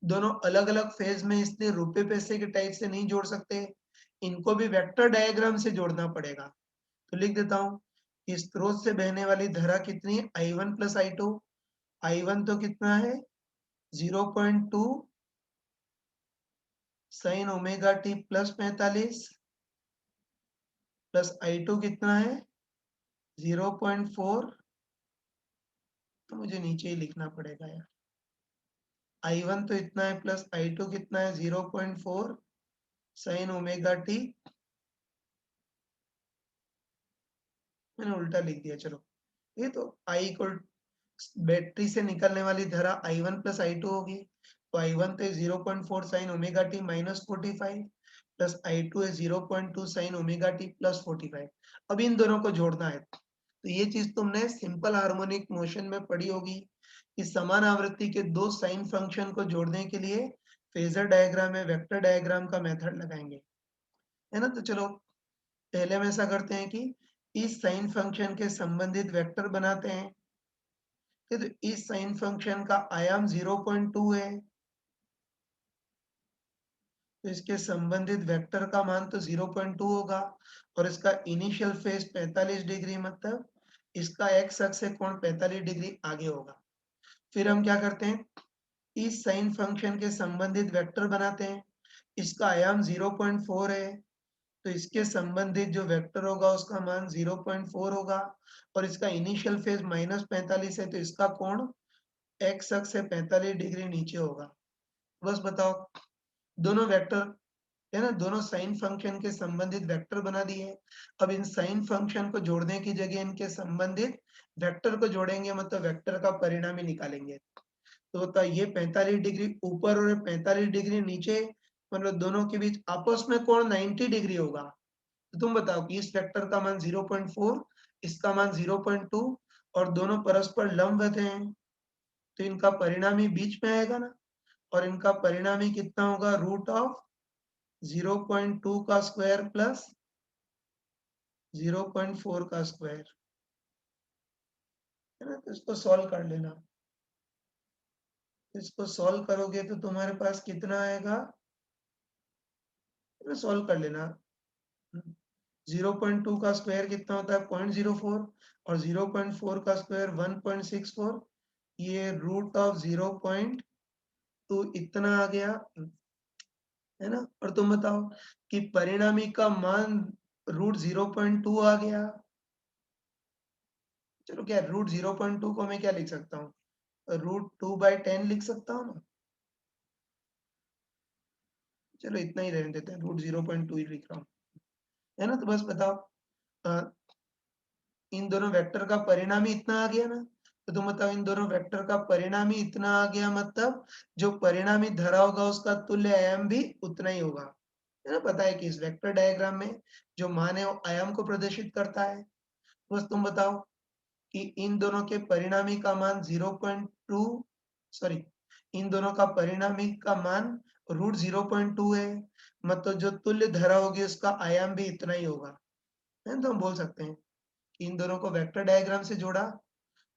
दोनों अलग अलग फेज में, इसलिए रुपए पैसे के टाइप से नहीं जोड़ सकते, इनको भी वेक्टर डायग्राम से जोड़ना पड़ेगा। तो लिख देता हूँ, इस स्रोत से बहने वाली धारा कितनी है, I1 प्लस I2। I1 तो कितना है, 0.2 sign omega T plus 45, plus I2 कितना है 0.4, तो मुझे नीचे ही लिखना पड़ेगा यार। I1 तो इतना है प्लस I2 कितना है 0.4 साइन ओमेगा टी, मैंने उल्टा लिख दिया, चलो। ये तो I इक्वल बैटरी से निकलने वाली धारा I1 प्लस I2 होगी, तो I1 तो 0.4 sign omega T minus 45, plus I2 है 0.2 साइन ओमेगा टी प्लस 45। अब इन दोनों को जोड़ना है, तो ये चीज तुमने सिंपल हार्मोनिक मोशन में पढ़ी होगी कि समान आवृत्ति के दो साइन फंक्शन को जोड़ने के लिए फेजर डायग्राम में वेक्टर डायग्राम का मेथड लगाएंगे, है ना। तो चलो पहले हम ऐसा करते हैं कि इस साइन फंक्शन के संबंधित वेक्टर बनाते हैं। तो इस साइन फंक्शन का आयाम 0.2 है, तो इसके संबंधित वेक्टर का मान तो 0.2 होगा और इसका इनिशियल फेज 45 डिग्री, मतलब इसका एक्स अक्ष से कोण 45 डिग्री आगे होगा। फिर हम क्या करते हैं, इस साइन फंक्शन के संबंधित वेक्टर बनाते हैं। इसका आयाम 0.4 है, तो इसके संबंधित जो वेक्टर होगा उसका मान 0.4 होगा और इसका इनिशियल फेज -45 है, तो इसका कोण एक्स अक्ष से 45 डिग्री नीचे होगा। बस बताओ, दोनों वेक्टर है ना, दोनों साइन फंक्शन के संबंधित वेक्टर बना दिए। अब इन साइन फंक्शन को जोड़ने की जगह इनके संबंधित वेक्टर को जोड़ेंगे, मतलब वेक्टर का परिणामी निकालेंगे। तो होता है ये 45 डिग्री ऊपर और 45 डिग्री नीचे, मतलब दोनों के बीच आपस में कोण 90 डिग्री होगा। तो तुम बताओ कि इस वेक्टर का मान 0.4, इसका मान 0.2 और दोनों परस्पर लंबवत हैं, तो इनका परिणामी बीच में आएगा ना, और इनका परिणामी कितना होगा, रूट ऑफ 0.2 का स्क्वायर प्लस 0.4 का स्क्वायर, है ना। तो इसको सॉल्व कर लेना। इसको सॉल्व करोगे तो तुम्हारे पास कितना आएगा, सॉल्व कर लेना। 0.2 का स्क्वायर कितना होता है, 0.04 और 0.4 का स्क्वायर 1.64, ये रूट ऑफ 0.2 इतना आ गया, है ना। और तुम बताओ कि परिणामी का मान रूट 0.2 आ गया। चलो क्या रूट 0.2 को मैं क्या लिख सकता हूँ, √2/10 लिख सकता हूँ ना। चलो इतना ही रहने देते हैं, √0.2 ही लिख रहा हूँ, है ना। तो बस बताओ, अ, इन दोनों वेक्टर का परिणामी इतना आ गया ना, तो तुम बताओ इन दोनों वेक्टर का परिणामी इतना आ गया, मतलब जो परिणामी धरा होगा उसका तुल्य आयाम भी उतना ही होगा, है ना। पता है कि इस वेक्टर डायग्राम में जो मान है वो आयाम को प्रदर्शित करता है। बस तुम बताओ कि इन दोनों के परिणामी का मान 0.2, सॉरी, इन दोनों का परिणामी का मान √0.2 है, मतलब जो तुल्य धरा होगी उसका आयाम भी इतना ही होगा, है ना। तो हम बोल सकते हैं कि इन दोनों को वेक्टर डायग्राम से जोड़ा,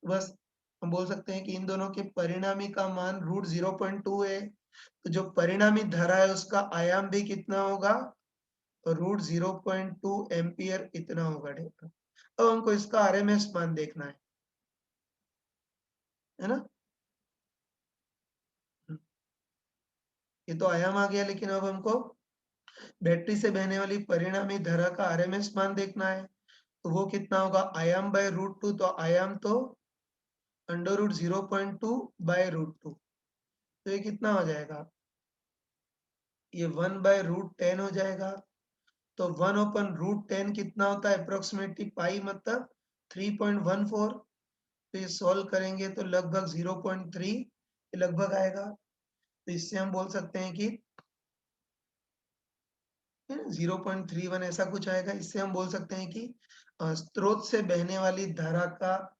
बस हम बोल सकते हैं कि इन दोनों के परिणामी का मान √0.2 है, तो जो परिणामी धरा है उसका आयाम भी कितना होगा, √0.2 एम्पियर इतना होगा। अब हमको इसका आरएमएस मान देखना है ना। ये तो आयाम आ गया, लेकिन अब हमको बैटरी से बहने वाली परिणामी धारा का आरएमएस मान देखना है, तो वो कितना होगा, आयाम बाय √2, तो आयाम तो √0.2/√2, तो ये कितना हो जाएगा, ये 1/√10 हो जाएगा। तो 1/√10 कितना होता है, अप्रोक्सीमेटली पाई, मतलब 3.14। तो ये सॉल्व करेंगे तो लगभग 0.3 लगभग आएगा। तो इससे हम बोल सकते हैं कि 0.31 ऐसा कुछ आएगा। इससे हम बोल सकते हैं कि स्रोत से बहने वाली धारा का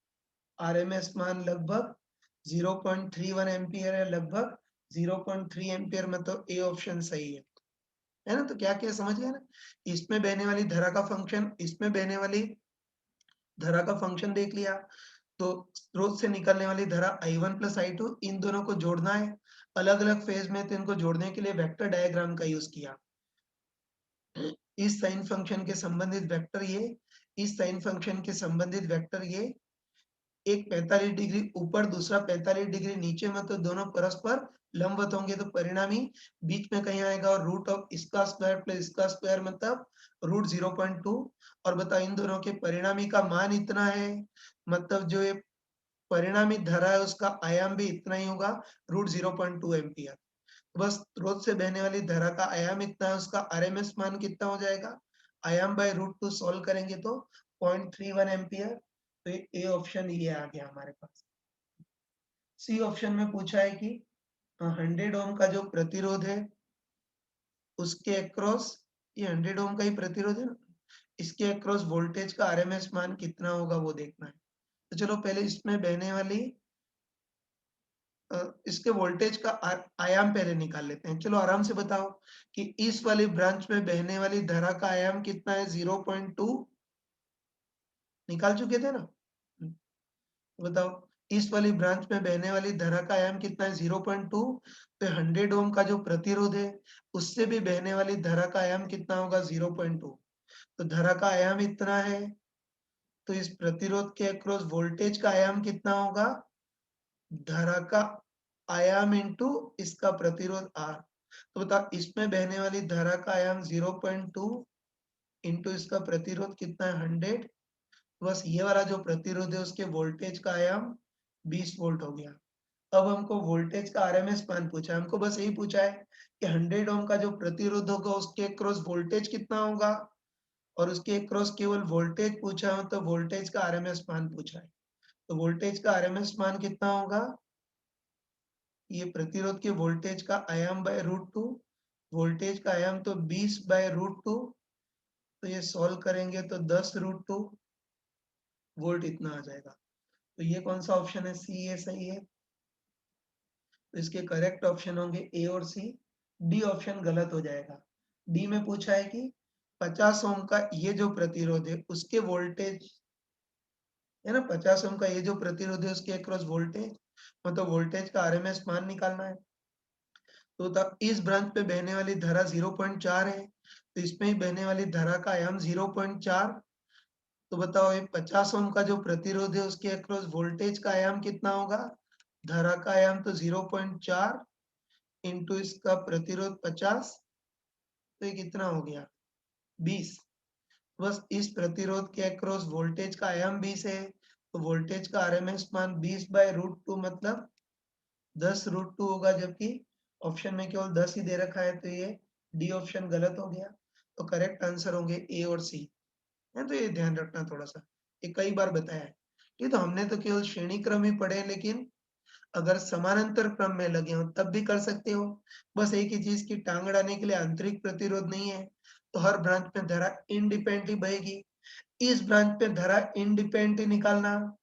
आरएमएस मान लगभग 0.31 एम्पियर है, लगभग 0.3 एम्पियर, मतलब ए ऑप्शन सही है ना। तो क्या क्या समझ गया ना, इसमें बहने वाली धारा का फंक्शन, इसमें बहने वाली धारा का फंक्शन देख लिया, तो स्रोत से निकलने वाली धारा I1 प्लस I2, इन दोनों को जोड़ना है अलग अलग फेज में, तो इनको जोड़ने के लिए वेक्टर डायग्राम का यूज किया। इस साइन फंक्शन के संबंधित वेक्टर ये, इस साइन फंक्शन के संबंधित वेक्टर ये, एक 45 डिग्री ऊपर दूसरा 45 डिग्री नीचे, मतलब दोनों परस्पर लंबवत होंगे, तो परिणामी बीच में कहीं आएगा और रूट ऑफ इसका स्क्वायर प्लस इसका स्क्वायर, मतलब √0.2। और बताओ इन दोनों के परिणामी का मान इतना है, मतलब जो ये परिणामी धरा है उसका आयाम भी इतना ही होगा, √0.2 एम्पियर। बस स्रोत से बहने वाली धारा का आयाम इतना है, उसका आरएमएस मान कितना हो जाएगा, आयाम बाय √2 सॉल्व करेंगे तो 0.31 एम्पियर। तो ए ऑप्शन ये आ गया हमारे पास। सी ऑप्शन में पूछा है कि 100 ओम का जो प्रतिरोध है उसके अक्रॉस ये 100 ओम का ही प्रतिरोध है ना, इसके अक्रॉस वोल्टेज का आरएमएस मान कितना होगा वो देखना है। तो चलो पहले इसमें बहने वाली इसके वोल्टेज का आयाम पहले निकाल लेते हैं। चलो आराम से बताओ कि इस वाली ब्रांच में बहने वाली धारा का आयाम कितना है? 0.2 निकाल चुके थे ना? बताओ इस वाली ब्रांच में बहने वाली धारा का आयाम कितना है? 0.2। तो 100 ओम का जो प्रतिरोध है उससे भी बहने वाली धारा का आयाम कितना होगा? 0.2। तो धारा का आयाम इतना है, तो इस प्रतिरोध के अक्रॉस वोल्टेज का आयाम कितना होगा? धारा का आयाम इंटू इसका प्रतिरोध R। तो बताओ इसमें बहने वाली धारा का आयाम 0.2 इंटू इसका प्रतिरोध कितना है? 100। बस ये वाला जो प्रतिरोध है उसके वोल्टेज का आयाम 20 वोल्ट हो गया। अब हमको वोल्टेज का आरएमएस मान पूछा है, हमको बस यही पूछा है कि 100 ओम का जो प्रतिरोध होगा उसके अक्रॉस वोल्टेज कितना होगा, और उसके अक्रॉस केवल वोल्टेज पूछा है, तो वोल्टेज का आरएमएस मान पूछा है। तो वोल्टेज का आरएमएस मान कितना होगा? ये प्रतिरोध के वोल्टेज का आयाम बाय √2, वोल्टेज का आयाम तो 20 बाय √2, तो ये सॉल्व करेंगे तो 10 √2 वोल्ट इतना आ जाएगा। तो ये कौन सा ऑप्शन है? सी, ये सही है। तो इसके करेक्ट ऑप्शन होंगे ए और सी। डी ऑप्शन गलत हो जाएगा। डी में पूछा है कि 50 ओम का ये जो प्रतिरोध है उसके वोल्टेज है ना, 50 ओम का ये जो प्रतिरोध है उसके अक्रॉस वोल्टेज, मतलब वोल्टेज का आरएमएस मान निकालना है। तो तब इस ब्रांच पे बहने वाली धारा 0.4 है, तो इसमें ही बहने वाली धारा का आयाम 0.4। तो बताओ ये 50 ओम का जो प्रतिरोध है उसके अक्रॉस वोल्टेज का आयाम कितना होगा? धारा का आयाम तो 0.4 इंटू इसका प्रतिरोध 50, तो ये कितना हो गया? 20। बस इस प्रतिरोध के अक्रॉस वोल्टेज का आयाम 20 है, तो वोल्टेज का आरएमएस मान 20 बाय √2 मतलब 10 √2 होगा, जबकि ऑप्शन में केवल 10 ही दे रखा है, तो ये डी ऑप्शन गलत हो गया। तो करेक्ट आंसर होंगे ए और सी है। तो ये ध्यान रखना थोड़ा सा, ये कई बार बताया है। ठीक, तो हमने तो केवल श्रेणी क्रम ही पढ़े, लेकिन अगर समानांतर क्रम में लगे हो तब भी कर सकते हो। बस एक ही चीज की टांग अड़ाने के लिए आंतरिक प्रतिरोध नहीं है, तो हर ब्रांच में धारा इंडिपेंडेंटली बहेगी। इस ब्रांच पे धारा इंडिपेंडेंट निकालना,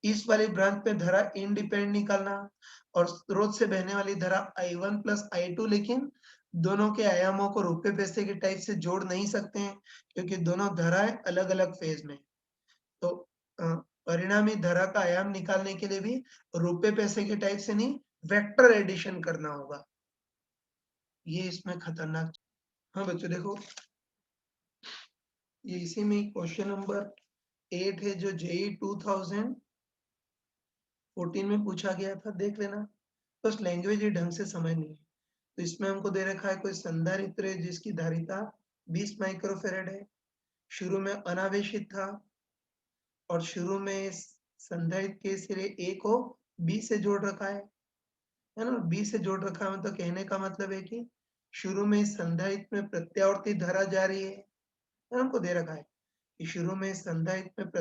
इस वाली ब्रांच पे धारा इंडिपेंडेंट निकालना, और स्रोत से बहने वाली धारा I1 प्लस I2, लेकिन दोनों के आयामों को रुपए पैसे के टाइप से जोड़ नहीं सकते हैं, क्योंकि दोनों धाराएं अलग अलग फेज में। तो अ, परिणामी धारा का आयाम निकालने के लिए भी रुपए पैसे के टाइप से नहीं, वेक्टर एडिशन करना होगा। ये इसमें खतरनाक। हाँ बच्चों देखो, ये इसी में क्वेश्चन नंबर 8 है जो जेई 2014 में पूछा गया था, देख लेना। बस लैंग्वेज ही ढंग से समझनी है। तो इसमें हमको दे रखा है कोई संधारित्र है जिसकी धारिता 20 माइक्रोफेरेड है, शुरू में अनावेशित था, और शुरू में इस संधारित्र के सिरे ए को बी से जोड़ रखा है ना, बी से जोड़ रखा है, मतलब कहने का मतलब है कि शुरू में इस संधारित्र में प्रत्यावर्ती धारा जा रही है। हमको दे रखा है कि शुरू में इस संधारित्र में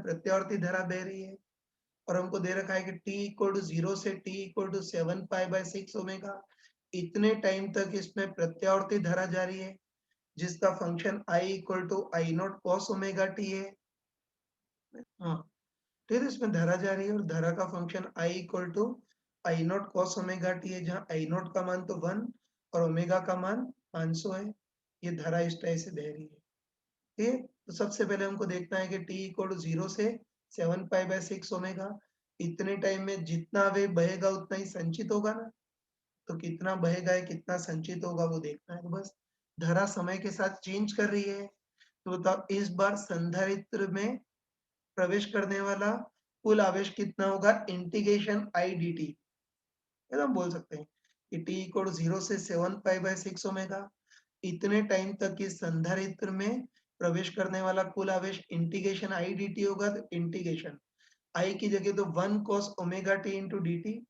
प्रत्यावर्ती धारा बह रही है, और हमको दे रखा है कि t इक्वल टू 0 से t equal to 7 pi by 6 omega, इतने टाइम तक इसमें प्रत्यावर्ती धारा जारी है, जिसका function I equal to I naught cos omega t है। हाँ, फिर इसमें धारा जा रही है और धारा का function I equal to I naught cos omega t है, जहाँ आई नॉट का मान तो 1 और ओमेगा का मान 500 है। ये धारा इस टाइप से बह रही है। ठीक, तो सबसे पहले हमको देखना है कि t इक्वल टू 0 से 7 पाई बाय 6 ओमेगा, इतने टाइम में जितना वेग बहेगा उतना ही संचित होगा ना। तो कितना बहेगा है कितना संचित होगा वो देखना है। तो बस धारा समय के साथ चेंज कर रही है, तो बताओ इस बार संधारित्र में प्रवेश करने वाला कुल आवेश कितना होगा? इंटीग्रेशन आई डी टी, हम बोल सकते हैं कि t इक्वल टू 0 से 7 पाई बाय 6 ओमेगा, इतने टाइम तक इस संधारित्र में प्रवेश करने वाला कुल आवेश इंटीग्रेशन आई डी टी होगा। तो इंटीग्रेशन आई की जगह तो 1 cos omega t into d t,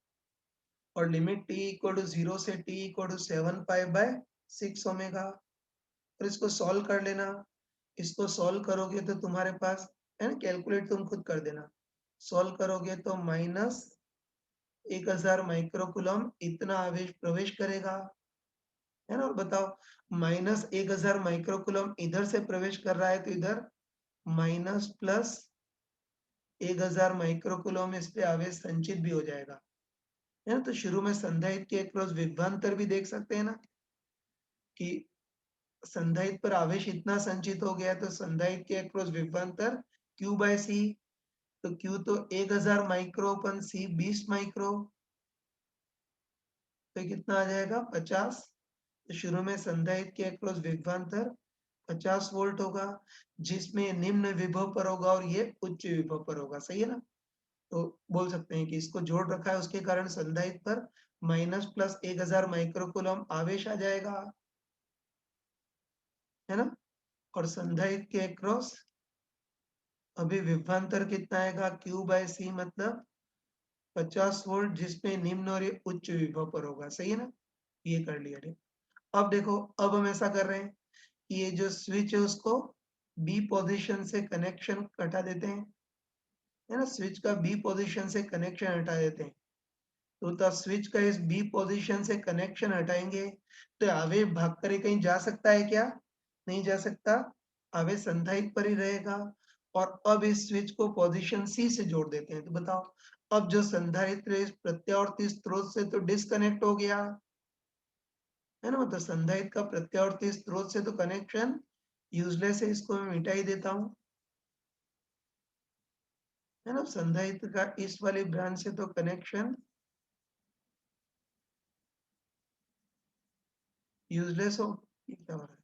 और लिमिट t इक्वल टू 0 से t equal to 7 pi by 6 omega. और इसको सॉल्व कर लेना। इसको सॉल्व करोगे तो तुम्हारे पास है ना, कैलकुलेट तुम खुद कर देना। सॉल्व करोगे तो -1000 माइक्रोकूलम इतना आवेश प्रवेश करेगा, है ना? और बताओ, माइनस 1000 माइक्रोकूलम इधर से प्रवेश कर रहा है तो इधर माइनस प्लस 1000 माइक्रोकूलम इस पे आवेश संचित भी हो जाएगा, है ना? तो शुरू में संधारित्र के अक्रॉस विभवांतर भी देख सकते हैं ना कि संधारित्र पर आवेश इतना संचित हो गया, तो संधारित्र के अक्रॉस विभवांतर Q बाय C, तो Q तो 1000 माइक्रो अपन C 20 माइक्रो, तो कितना आ जाएगा 50। तो शुरू में संधारित्र के अक्रॉस विभवांतर 50 वोल्ट होगा, जिसमें निम्न विभव पर होगा और ये उच्च विभव पर होगा, सही है ना? तो बोल सकते हैं कि इसको जोड़ रखा है, उसके कारण संधारित्र पर माइनस प्लस 1000 माइक्रोकूलम आवेश आ जाएगा, है ना? और संधारित्र के अक्रॉस अभी विभवांतर कितना आएगा, Q बाय C मतलब 50 वोल्ट, जिसमें निम्न और ये उच्च विभव पर होगा, सही है ना? ये कर लिया रे। अब देखो, अब हम ऐसा कर रहे हैं कि ये जो स्विच है उसको बी पोजीशन से कनेक्शन हटा देते हैं, है ना? स्विच का बी पोजीशन से कनेक्शन हटा देते हैं। तो तब स्विच का इस बी पोजीशन से कनेक्शन हटाएंगे तो आवेश भाग कर कहीं जा सकता है क्या? नहीं जा सकता, आवेश संधारित्र पर ही रहेगा। और अब इस स्विच को पोजीशन सी से जोड़ देते हैं, तो बताओ, अब जो संधारित्र इस प्रत्यावर्ती स्रोत से तो डिस्कनेक्ट हो गया, है ना? मतलब संधारित्र का प्रत्यावर्ती स्रोत से तो कनेक्शन यूजलेस है, इसको मैं मिटा ही देता हूँ, है ना? संधारित्र का इस वाली ब्रांच से तो कनेक्शन यूजलेस हो, ये क्या हो रहा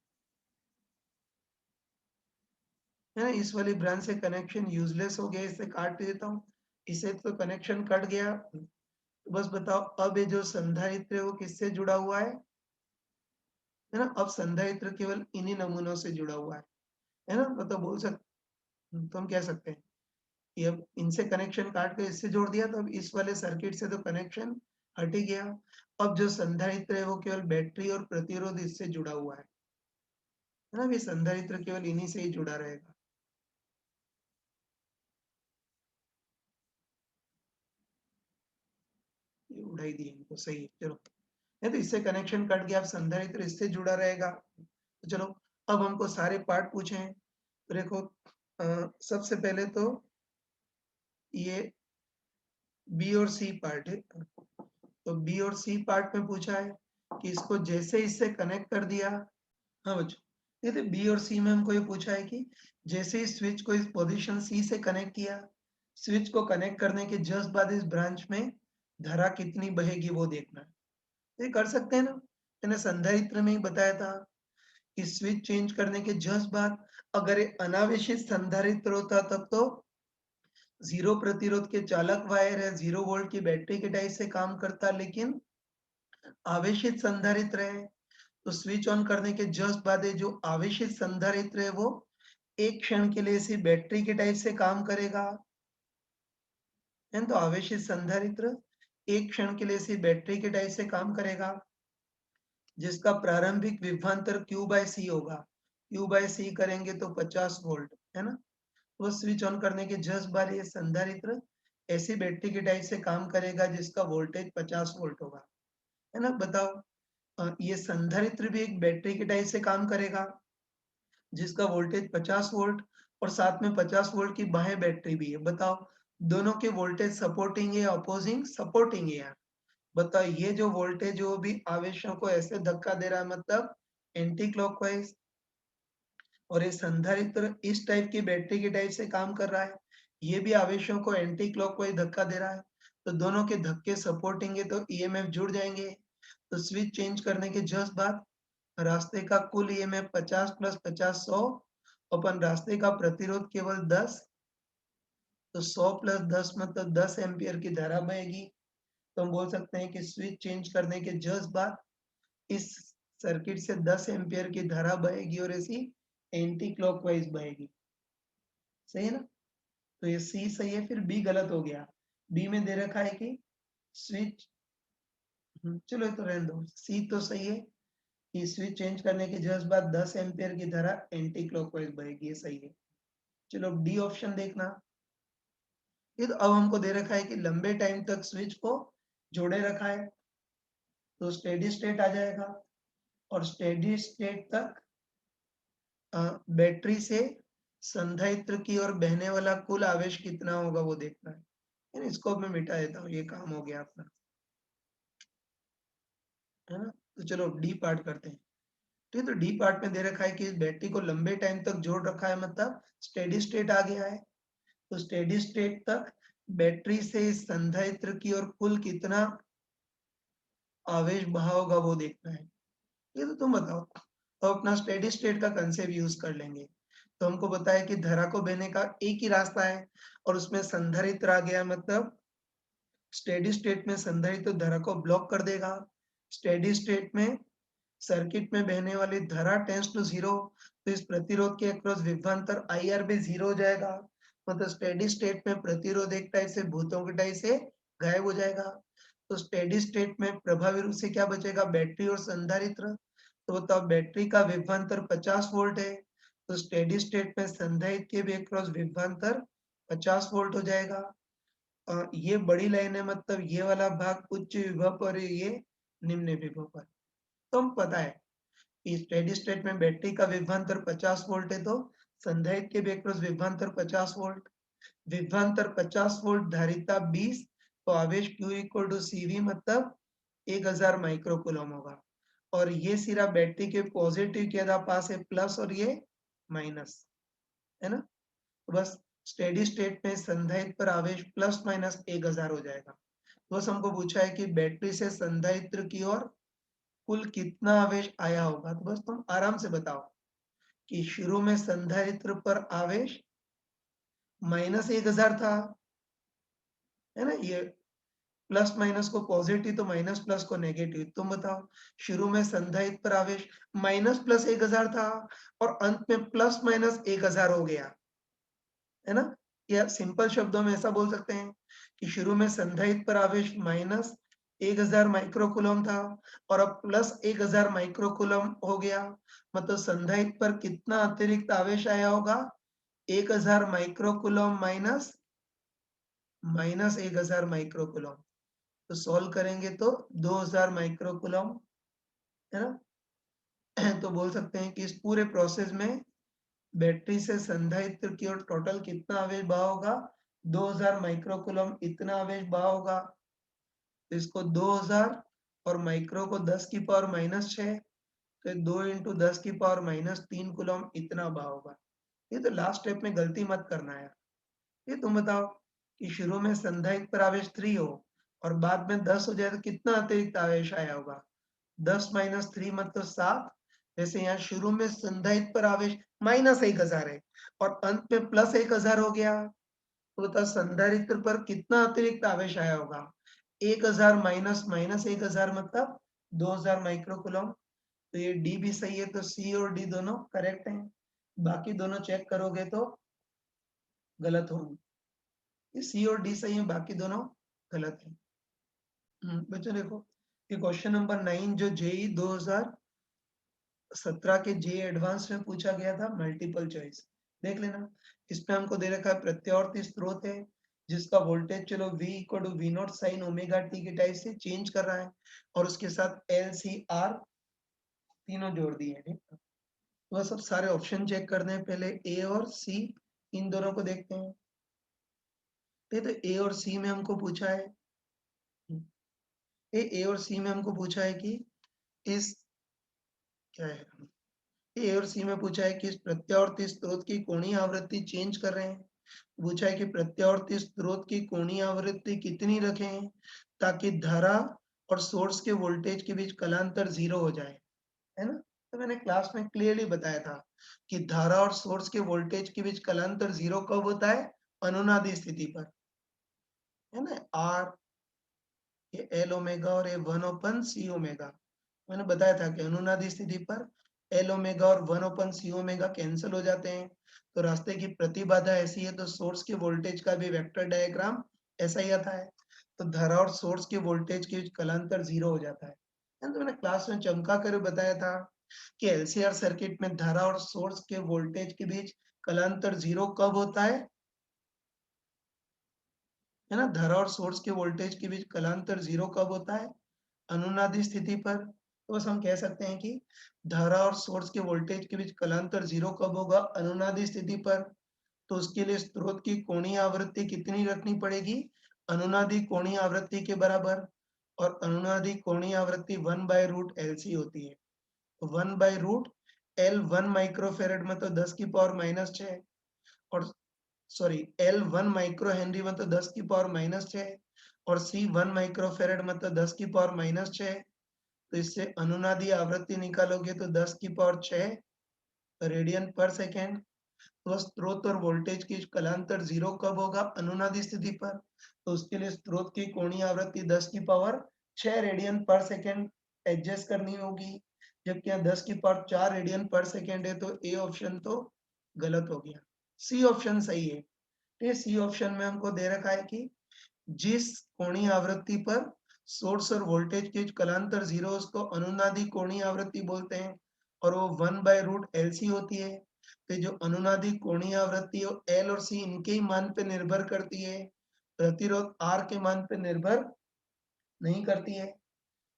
है ना? इस वाली ब्रांच से कनेक्शन यूजलेस हो गया, इसे काट देता हूँ, इसे तो कनेक्शन कट गया। तो बस बताओ, अब ये जो संधारित्र है वो किससे जुड़ा हुआ है ना? अब संधारित्र केवल इन्हीं नमूनों से जुड़ा हुआ है ना? मतलब बोल सकते, तो हम कह सकते हैं कि अब इनसे कनेक्शन काट के इससे जोड़ दिया, तो अब इस वाले सर्किट से तो कनेक्शन हट ही गया। अब जो संधारित्र है वो केवल बैटरी और प्रतिरोध इससे जुड़ा हुआ है ना? ये संधारित्र केवल इन्हीं से ही जुड़ा रहेगा। ये उड़ाई दी इनको, सही है, चलो। नहीं तो इससे कनेक्शन कट गया, अब संधारित्र इससे जुड़ा रहेगा। तो चलो, अब हमको सारे पार्ट पूछे हैं, तो देखो, सबसे पहले तो ये बी और सी पार्ट है, तो बी और सी पार्ट में पूछा है कि इसको जैसे इससे कनेक्ट कर दिया। हाँ बच्चों, ये तो बी और सी में हमको ये पूछा है कि जैसे इस स्विच को इस पोजीशन सी से कनेक्ट किया, स्विच को कनेक्ट करने के जस्ट बाद इस ब्रांच में धारा कितनी बहेगी वो देखना है। तो ये कर सकते हैं ना, मैंने संधारित्र में ही बताया था कि स्विच चेंज करने के जस्ट बाद अगर ये अनावेशित संधारित्र होता तब तो जीरो प्रतिरोध के चालक वायर है, 0 वोल्ट की बैटरी के टाइप से काम करता, लेकिन आवेशित संधारित्र है, तो स्विच ऑन करने के जस्ट बाद ये जो आवेशित संधारित्र है वो एक क्षण के लिए इसी बैटरी के टाइप से काम करेगा, है ना? तो आवेशित संधारित्र एक क्षण के लिए इसी बैटरी के टाइप से काम करेगा, जिसका प्रारंभिक विभवांतर Q बाय C होगा। Q बाय C करेंगे तो 50 वोल्ट, है ना? वो स्विच ऑन करने के जस्ट बाद ये संधारित्र ऐसी बैटरी के टाइप से काम करेगा जिसका वोल्टेज 50 वोल्ट होगा, है ना? बताओ, ये संधारित्र भी एक बैटरी के टाइप से काम करेगा जिसका वोल्टेज 50 वोल्ट, और साथ में 50 वोल्ट की बाह्य बैटरी भी है। बताओ, दोनों के वोल्टेज सपोर्टिंग है, अपोजिंग? सपोर्टिंग है यार। बताओ, ये जो वोल्टेज जो भी आवेशों को ऐसे धक्का दे रहा है, मतलब एंटी क्लॉकवाइज, और ये संधारित्र इस टाइप की बैटरी के टाइप से काम कर रहा है, ये भी आवेशों को एंटी क्लॉकवाइज धक्का दे रहा है, तो दोनों के धक्के सपोर्टिंग है तो ईएमएफ जुड़ जाएंगे। तो स्विच चेंज करने के जस्ट बाद रास्ते का कुल ईएमएफ 50 प्लस 50 100, अपन रास्ते का प्रतिरोध केवल 10, तो 100 प्लस 10 मतलब 10 एम्पियर की धारा बहेगी। तो हम बोल सकते हैं कि स्विच चेंज करने के जस्ट बाद इस सर्किट से 10 एम्पियर की धारा बहेगी और ऐसी एंटी क्लॉकवाइज बहेगी, सही है ना? तो ये सी सही है, फिर बी गलत हो गया। बी में दे रखा है कि स्विच, चलो ये तो रहने दो, सी तो सही है कि स्विच चेंज करने के जस्ट बाद 10 एम्पियर की धारा एंटी क्लॉकवाइज बहेगी, ये सही है। चलो डी ऑप्शन देखना, ये तो अब हमको दे रखा है कि लंबे टाइम तक स्विच को जोड़े रखा है, तो स्टेडी स्टेट आ जाएगा, और स्टेडी स्टेट तक बैटरी से संधारित्र की ओर बहने वाला कुल आवेश कितना होगा वो देखना है। इसको मैं मिटा देता हूँ, ये काम हो गया अपना, है ना। तो चलो डी पार्ट करते हैं। ठीक है, तो डी पार्ट में दे रखा है कि इस बैटरी को लंबे टाइम तक जोड़ रखा है, मतलब स्टेडी स्टेट आ गया है। तो स्टेडी स्टेट तक बैटरी से इस संधारित्र की ओर कुल कितना आवेश बहा होगा वो देखना है। ये तो तुम बताओ। तो अपना स्टेडी स्टेट का कंसेप्ट यूज कर लेंगे। तो हमको पता है कि धारा को बहने का एक ही रास्ता है और उसमें संधारित्र आ गया, मतलब स्टेडी स्टेट में संधारित्र धारा को ब्लॉक कर देगा। स्टेडी स्टेट में सर्किट में बहने वाली धारा टेंड्स टू जीरो, तो इस प्रतिरोध के अक्रॉस विभवांतर IR भी जीरो हो जाएगा। मतलब स्टेडी स्टेट में प्रतिरोध एक टाइप से भूतों के टाइप से गायब हो जाएगा। तो स्टेडी स्टेट में प्रभावी रूप से क्या बचेगा, बैटरी और संधारित्र। तो बताओ बैटरी का विभवांतर 50 वोल्ट है, तो स्टेडी स्टेट में संधारित्र के भी अक्रॉस विभवांतर 50 वोल्ट हो जाएगा। ये बड़ी लाइन है, मतलब ये वाला भाग उच्च विभव पर, ये निम्न विभव पर। तो हम पता है कि स्टेडी स्टेट में बैटरी का विभवांतर 50 वोल्ट है, तो संधारित्र के भी अक्रॉस विभवांतर 50 वोल्ट। विभवांतर 50 वोल्ट, धारिता 20, तो आवेश Q इक्वल टू CV, मतलब 1000 माइक्रो कूलम होगा। और ये सिरा बैटरी के पॉजिटिव के आधा पास है प्लस और ये माइनस, है ना। तो बस स्टेडी स्टेट में संधारित्र पर आवेश प्लस माइनस 1000 हो जाएगा। तो बस हमको पूछा है कि बैटरी से संधारित्र की ओर कुल कितना आवेश आया होगा। तो बस तुम आराम से बताओ कि शुरू में संधारित्र पर आवेश -1000 था, है ना। ये प्लस माइनस को पॉजिटिव तो माइनस प्लस को नेगेटिव। तुम बताओ, शुरू में संधारित्र पर आवेश माइनस प्लस 1000 था और अंत में प्लस माइनस 1000 हो गया, है ना। या सिंपल शब्दों में ऐसा बोल सकते हैं कि शुरू में संधारित्र पर आवेश -1000 माइक्रो कूलम था और अब प्लस 1000 माइक्रो कूलम हो गया। मतलब संधारित्र पर कितना अतिरिक्त आवेश आया होगा, 1000 micro coulomb minus 1000 micro coulomb. तो सॉल्व करेंगे तो 2000 माइक्रो कूलम, है ना। तो बोल सकते हैं कि इस पूरे प्रोसेस में बैटरी से संधारित्र की ओर टोटल कितना आवेश बहा होगा, 2000 माइक्रो कूलम इतना आवेश बहा होगा। तो इसको 2000 और माइक्रो को 10 की पावर -6, तो 2 इंटू 10 की पावर -3 कूलम इतना बहा होगा। ये तो लास्ट स्टेप में गलती मत करना है। ये तुम बताओ कि शुरू में संधारित्र पर आवेश 3 हो और बाद में 10 हो जाए तो कितना अतिरिक्त आवेश आया होगा, 10 माइनस 3 मतलब 7। जैसे यहाँ शुरू में संधारित्र पर आवेश -1000 है और अंत में +1000 हो गया, तो बता संधारित्र पर कितना अतिरिक्त आवेश आया होगा, 1000 माइनस -1000 मतलब 2000 माइक्रो कूलम। तो ये डी भी सही है, तो सी और डी दोनों करेक्ट हैं। बाकी दोनों चेक करोगे तो गलत होंगे। ये सी और डी सही है, बाकी दोनों गलत है। बच्चों देखो, ये क्वेश्चन नंबर 9 जो जेई 2017 के जे एडवांस में पूछा गया था, मल्टीपल चॉइस देख लेना। इसमें हमको दे रखा है प्रत्यावर्ती स्रोत है जिसका वोल्टेज चलो V equal to V naught sine omega t के टाइप से चेंज कर रहा है और उसके साथ L C R तीनों जोड़ दिए हैं। ठीक है? तो बस अब सारे ऑप्शन चेक करते हैं, पहले ए और सी, इन दोनों को देखते हैं। ठीक है, तो ए और सी में हमको पूछा है, ए और सी में हमको पूछा है कि इस क्या है, ए और सी में पूछा है कि इस प्रत्यावर्ती स्रोत की कोणीय आवृत्ति चेंज कर रहे हैं। पूछा है कि प्रत्यावर्ती स्रोत की कोणीय आवृत्ति कितनी रखें ताकि धारा और सोर्स के वोल्टेज के बीच कलांतर 0 हो जाए, है ना। तो मैंने क्लास में क्लियरली बताया था कि धारा और सोर्स के वोल्टेज के बीच कलांतर 0 कब होता है, अनुनादी स्थिति पर, है ना। आर ये एल ओमेगा और ये 1/c ओमेगा, मैंने बताया था कि अनुनादी स्थिति पर एल ओमेगा और 1/c ओमेगा कैंसिल हो जाते हैं। तो रास्ते की प्रतिबाधा ऐसी है तो सोर्स के वोल्टेज का भी वेक्टर डायग्राम ऐसा ही आता है। तो धारा और सोर्स के वोल्टेज के बीच कलांतर 0 हो जाता है। तो मैंने क्लास में चमका कर बताया था कि एलसीआर सर्किट में धारा और सोर्स के वोल्टेज के बीच कलांतर 0 कब होता है ना। धारा और सोर्स के वोल्टेज के बीच कलांतर 0 कब होता है, अनुनादी स्थिति पर। तो बस हम कह सकते हैं कि धारा और सोर्स के वोल्टेज के बीच कलांतर 0 कब होगा? अनुनादी स्थिति पर। तो उसके लिए स्रोत की कोणीय आवृत्ति कितनी रखनी पड़ेगी? अनुनादी कोणीय आवृत्ति के बराबर। और अनुनादी कोणीय आवृत्ति 1/√LC होती है। तो 1/√L 1 माइक्रोफेरेड मतलब 10 की पावर -6 और सॉरी L 1 माइक्रो हेनरी मतलब 10 की पावर -6 और C 1 माइक्रोफेरेड मतलब 10 की पावर -6। तो इससे अनुनादी आवृत्ति निकालोगे तो 10 की पावर 6 रेडियन पर सेकेंड। तो स्रोत और वोल्टेज की कलांतर 0 कब होगा? अनुनादी स्थिति पर। तो उसके लिए स्रोत की कोणीय आवृत्ति 10 की पावर 6 रेडियन पर सेकेंड एडजस्ट करनी होगी, जबकि यहाँ 10 की पावर 4 रेडियन पर सेकेंड है। तो ए ऑप्शन तो गलत हो गया, सी ऑप्शन सही है। तो सी ऑप्शन में हमको दे रखा है कि जिस कोणीय आवृत्ति पर सोर्स और वोल्टेज के कलांतर 0 उसको अनुनादी कोणीय आवृत्ति बोलते हैं और वो 1/√LC होती है। तो जो अनुनादी कोणीय आवृत्ति है L और C इनके ही मान पे निर्भर करती है, प्रतिरोध R के मान पे निर्भर नहीं करती है।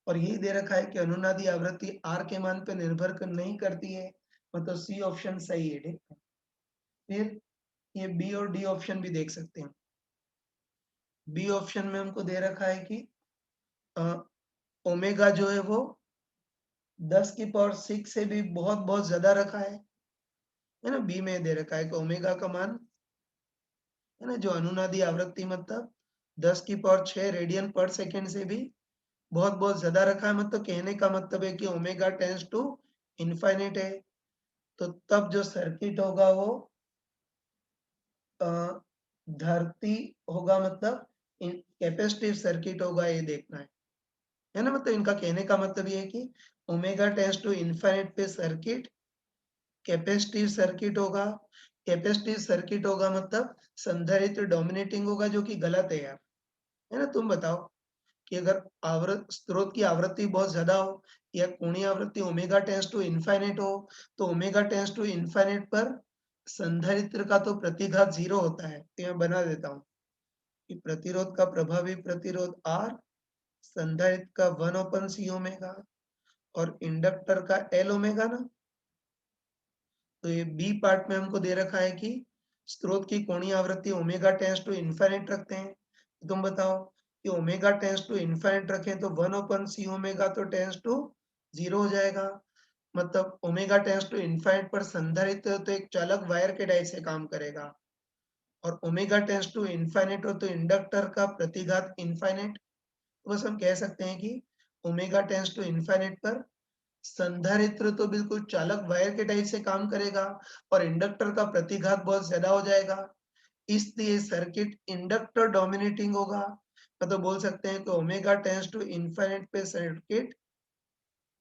और यही दे रखा है कि अनुनादी आवृत्ति R के मान पे निर्भर नहीं करती है, मतलब सी ऑप्शन सही है। ठीक है, फिर ये बी और डी ऑप्शन भी देख सकते हैं। बी ऑप्शन में हमको दे रखा है कि ओमेगा जो है वो 10 की पावर 6 से भी बहुत बहुत ज्यादा रखा है ना। बी में दे रखा है कि ओमेगा का मान है ना, जो अनुनादी आवृत्ति मतलब 10 की पावर 6 रेडियन पर सेकेंड से भी बहुत बहुत ज्यादा रखा है। मतलब कहने का मतलब है कि ओमेगा टेंड्स टू इनफाइनाइट है। तो तब जो सर्किट होगा वो धरती होगा, मतलब कैपेसिटिव सर्किट होगा, ये देखना है ना। मतलब इनका कहने का मतलब ये है कि ओमेगा टेंड्स टू इनफाइनाइट पे सर्किट कैपेसिटिव सर्किट होगा। कैपेसिटिव सर्किट होगा मतलब संधारित्र डोमिनेटिंग होगा, जो कि गलत है यार, है ना। तुम बताओ कि अगर स्रोत की आवृत्ति बहुत ज्यादा हो या कोणीय आवृत्ति ओमेगा टेंड्स टू इनफाइनाइट हो, तो ओमेगा टेंड्स टू इनफाइनाइट पर संधारित्र का तो प्रतिघात 0 होता है। तो यहाँ बना देता हूँ कि प्रतिरोध का प्रभावी प्रतिरोध R, संधारित्र का 1/C ओमेगा और इंडक्टर का L ओमेगा ना। तो ये बी पार्ट में हमको दे रखा है कि स्रोत की कोणीय आवृत्ति ओमेगा टेंड्स टू इनफाइनाइट रखते हैं। तो तुम बताओ कि ओमेगा टेंड्स टू इनफाइनाइट रखें तो 1/C ओमेगा तो टेंड्स टू 0 हो जाएगा। मतलब ओमेगा टेंड्स टू इनफाइनाइट पर संधारित्र तो एक चालक वायर के टाइप से काम करेगा और ओमेगा टेंड्स टू इनफाइनाइट हो तो इंडक्टर का प्रतिघात इनफाइनाइट। तो बस हम कह सकते हैं कि ओमेगा टेंड्स टू इनफाइनाइट पर संधारित्र तो बिल्कुल चालक वायर के टाइप से काम करेगा और इंडक्टर का प्रतिघात बहुत ज्यादा हो जाएगा, इसलिए सर्किट इंडक्टर डोमिनेटिंग होगा। मतलब बोल सकते हैं कि ओमेगा टेंड्स टू इनफाइनाइट पे सर्किट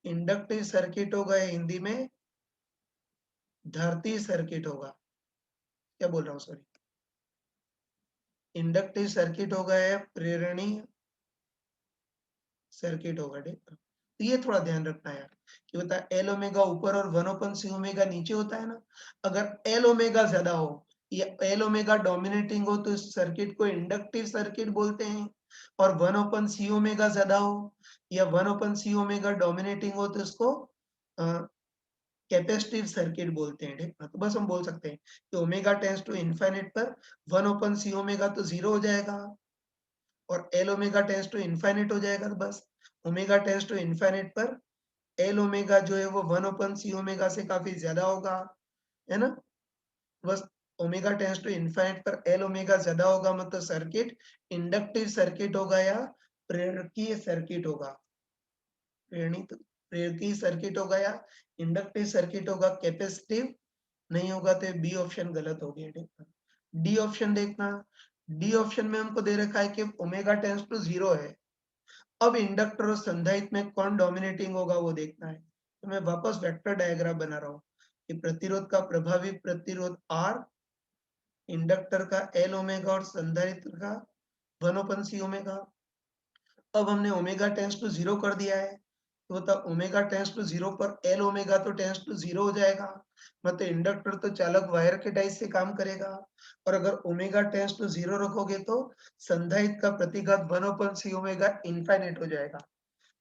इंडक्टिव सर्किट होगा, हिंदी में धारती सर्किट होगा। क्या बोल रहा हूँ, सॉरी, इंडक्टिव सर्किट होगा या प्रेरणीय सर्किट होगा। ठीक है, तो ये थोड़ा ध्यान रखना है यार कि बता एल ओमेगा ऊपर और 1/C ओमेगा नीचे होता है ना। अगर एल ओमेगा ज्यादा हो या एल ओमेगा डोमिनेटिंग हो तो इस सर्किट को इंडक्टिव सर्किट बोलते हैं, और 1/C ओमेगा ज्यादा हो या 1/C ओमेगा डोमिनेटिंग हो तो इसको कैपेसिटिव सर्किट बोलते हैं। ठीक है, तो बस हम बोल सकते हैं कि ओमेगा टेंड्स टू इनफाइनाइट पर 1/C ओमेगा तो 0 हो जाएगा और L omega tends to infinite हो जाएगा। तो बस ओमेगा टेंड्स टू इनफाइनाइट पर एल ओमेगा जो है वो 1/C ओमेगा से काफी ज्यादा होगा, है ना। बस ओमेगा टेंड्स टू इनफाइनाइट पर एल ओमेगा ज्यादा होगा, मतलब सर्किट इंडक्टिव सर्किट होगा या प्रेरकीय सर्किट होगा। प्रेरणित प्रेरकीय सर्किट होगा या इंडक्टिव सर्किट होगा, कैपेसिटिव नहीं होगा। तो बी ऑप्शन गलत हो गया। ठीक है, डी ऑप्शन देखना। डी ऑप्शन में हमको दे रखा है कि ओमेगा टेंड्स टू 0 है। अब इंडक्टर और संधारित्र में कौन डोमिनेटिंग होगा वो देखना है। तो मैं वापस वेक्टर डायग्राम बना रहा हूँ कि प्रतिरोध का प्रभावी प्रतिरोध R, इंडक्टर का L ओमेगा और संधारित्र का 1/C ओमेगा। अब हमने ओमेगा टेंड्स टू 0 कर दिया है, तो मतलब ओमेगा टेंड्स टू 0 पर L ओमेगा तो टेंड्स टू 0 हो जाएगा, मतलब इंडक्टर तो चालक वायर के टाइप से काम करेगा। और अगर ओमेगा टेंड्स टू 0 रखोगे तो संधारित्र का प्रतिघात 1/C ओमेगा इनफाइनाइट हो जाएगा।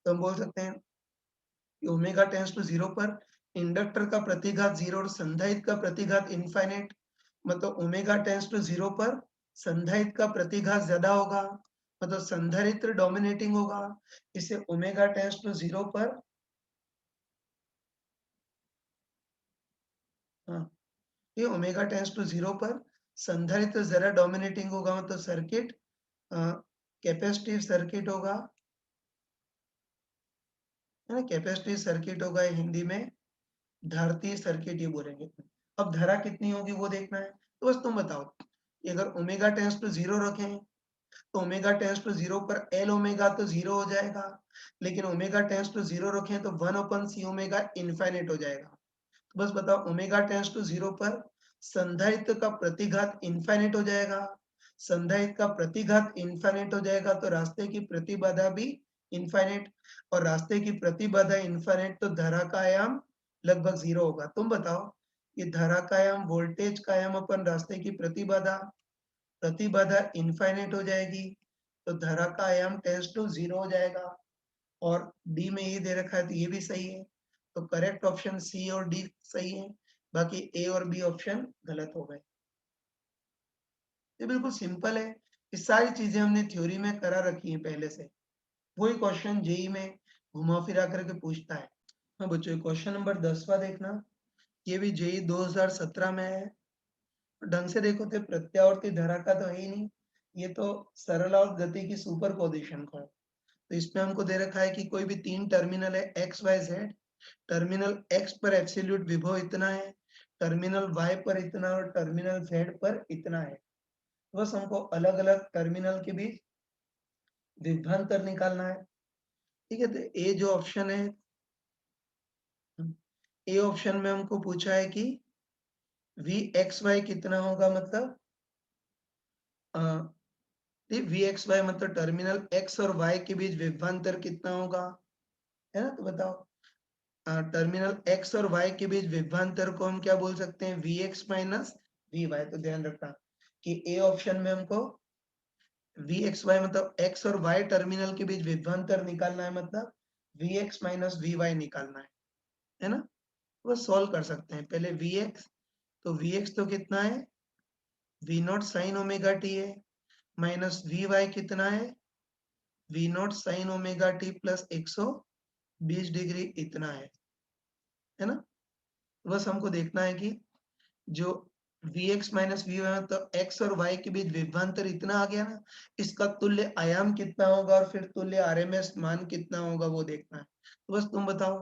तो हम बोल सकते हैं कि कि ओमेगा टेंस टू 0 पर इंडक्टर का प्रतिघात 0 और संधारित्र का प्रतिघात इनफाइनाइट, मतलब ओमेगा टेंस टू 0 पर संधारित्र का प्रतिघात ज्यादा होगा, मतलब संधारित्र डोमिनेटिंग होगा। इसे ओमेगा टेंस टू 0 पर, हाँ, ये ओमेगा टेंस टू 0 पर संधारित्र जरा डोमिनेटिंग होगा, मतलब सर्किट कैपेसिटिव सर्किट होगा, है ना, कैपेसिटिव सर्किट होगा, हिंदी में धारतीय सर्किट ये बोलेंगे। अब धारा कितनी होगी वो देखना है। तो बस तुम बताओ कि अगर ओमेगा टेंस टू 0 रखें तो ओमेगा टेंस टू 0 पर एल ओमेगा तो 0 हो जाएगा, लेकिन ओमेगा टेंस टू 0 रखें तो 1/c ओमेगा इनफाइनाइट हो जाएगा। तो बस बताओ ओमेगा टेंस टू 0 पर संधारित्र का प्रतिघात इनफाइनाइट हो जाएगा, संधारित्र का प्रतिघात इनफाइनाइट हो जाएगा तो रास्ते की प्रतिबाधा भी इनफाइनाइट, और रास्ते की प्रतिबाधा इनफाइनाइट तो धारा का आयाम लगभग 0 होगा। तुम बताओ कि धारा का आयाम वोल्टेज का आयाम अपन रास्ते की प्रतिबाधा, प्रतिबाधा इनफाइनाइट हो जाएगी तो धारा का आयाम टेंस टू 0 हो जाएगा। और डी में ये दे रखा है तो ये भी सही है, तो करेक्ट ऑप्शन सी और डी सही है, बाकी ए और बी ऑप्शन गलत हो गए। ये बिल्कुल सिंपल है, ये सारी चीजें हमने थ्योरी में करा रखी है पहले से, वही क्वेश्चन जेई में घुमा फिरा करके पूछता है। हाँ बच्चों, क्वेश्चन नंबर 10वां देखना, ये भी जेई 2017 में है। ढंग से देखो तो प्रत्यावर्ती धारा का तो है ही नहीं, ये तो सरल और गति की सुपर पोजिशन का है। तो इसमें हमको दे रखा है कि कोई भी 3 टर्मिनल है X Y Z, terminal X पर एब्सोल्यूट विभव इतना है, टर्मिनल वाई पर इतना और टर्मिनल जेड पर इतना है। बस हमको अलग अलग टर्मिनल के बीच विभवांतर निकालना है। ठीक है, तो ए जो ऑप्शन है, ए ऑप्शन में हमको पूछा है कि वी एक्स वाई कितना होगा, मतलब वी एक्स वाई मतलब टर्मिनल एक्स और वाई के बीच विभवांतर कितना होगा, है ना। तो बताओ टर्मिनल एक्स और वाई के बीच विभवांतर को हम क्या बोल सकते हैं, V X minus V Y. तो ध्यान रखना कि ए ऑप्शन में हमको वी एक्स वाई मतलब एक्स और वाई टर्मिनल के बीच विभवांतर निकालना है, मतलब V X minus V Y निकालना है ना। वो सॉल्व कर सकते हैं पहले वी एक्स, तो वी एक्स तो कितना है, V not sine omega t है, माइनस वी वाई कितना है, V not sine omega T plus 120 degree इतना है ना। तो बस हमको देखना है कि जो Vx माइनस वी वाई तो x और y के बीच विभवांतर इतना आ गया ना, इसका तुल्य आयाम कितना होगा और फिर तुल्य आरएमएस मान कितना होगा वो देखना है। तो बस तुम बताओ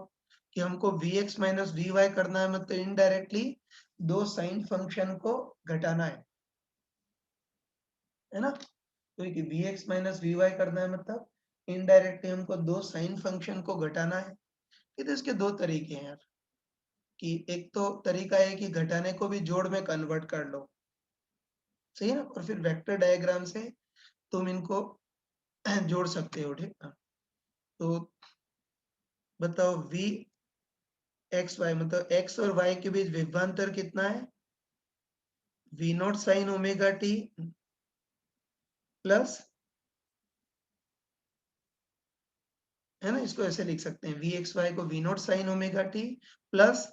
कि हमको Vx माइनस वी वाई करना है, मतलब इनडायरेक्टली दो साइन फंक्शन को घटाना है ना। तो Vx माइनस वी वाई करना है, मतलब इनडायरेक्टली हमको दो साइन फंक्शन को घटाना है। तो इसके दो तरीके हैं यार, कि एक तो तरीका है कि घटाने को भी जोड़ में कन्वर्ट कर लो, सही है ना, और फिर वेक्टर डायग्राम से तुम इनको जोड़ सकते हो, ठीक है। तो बताओ वी एक्स वाई मतलब एक्स और वाई के बीच विभवांतर कितना है, V not sine omega T plus, है ना, इसको ऐसे लिख सकते हैं वी एक्स वाई को V not sine omega T plus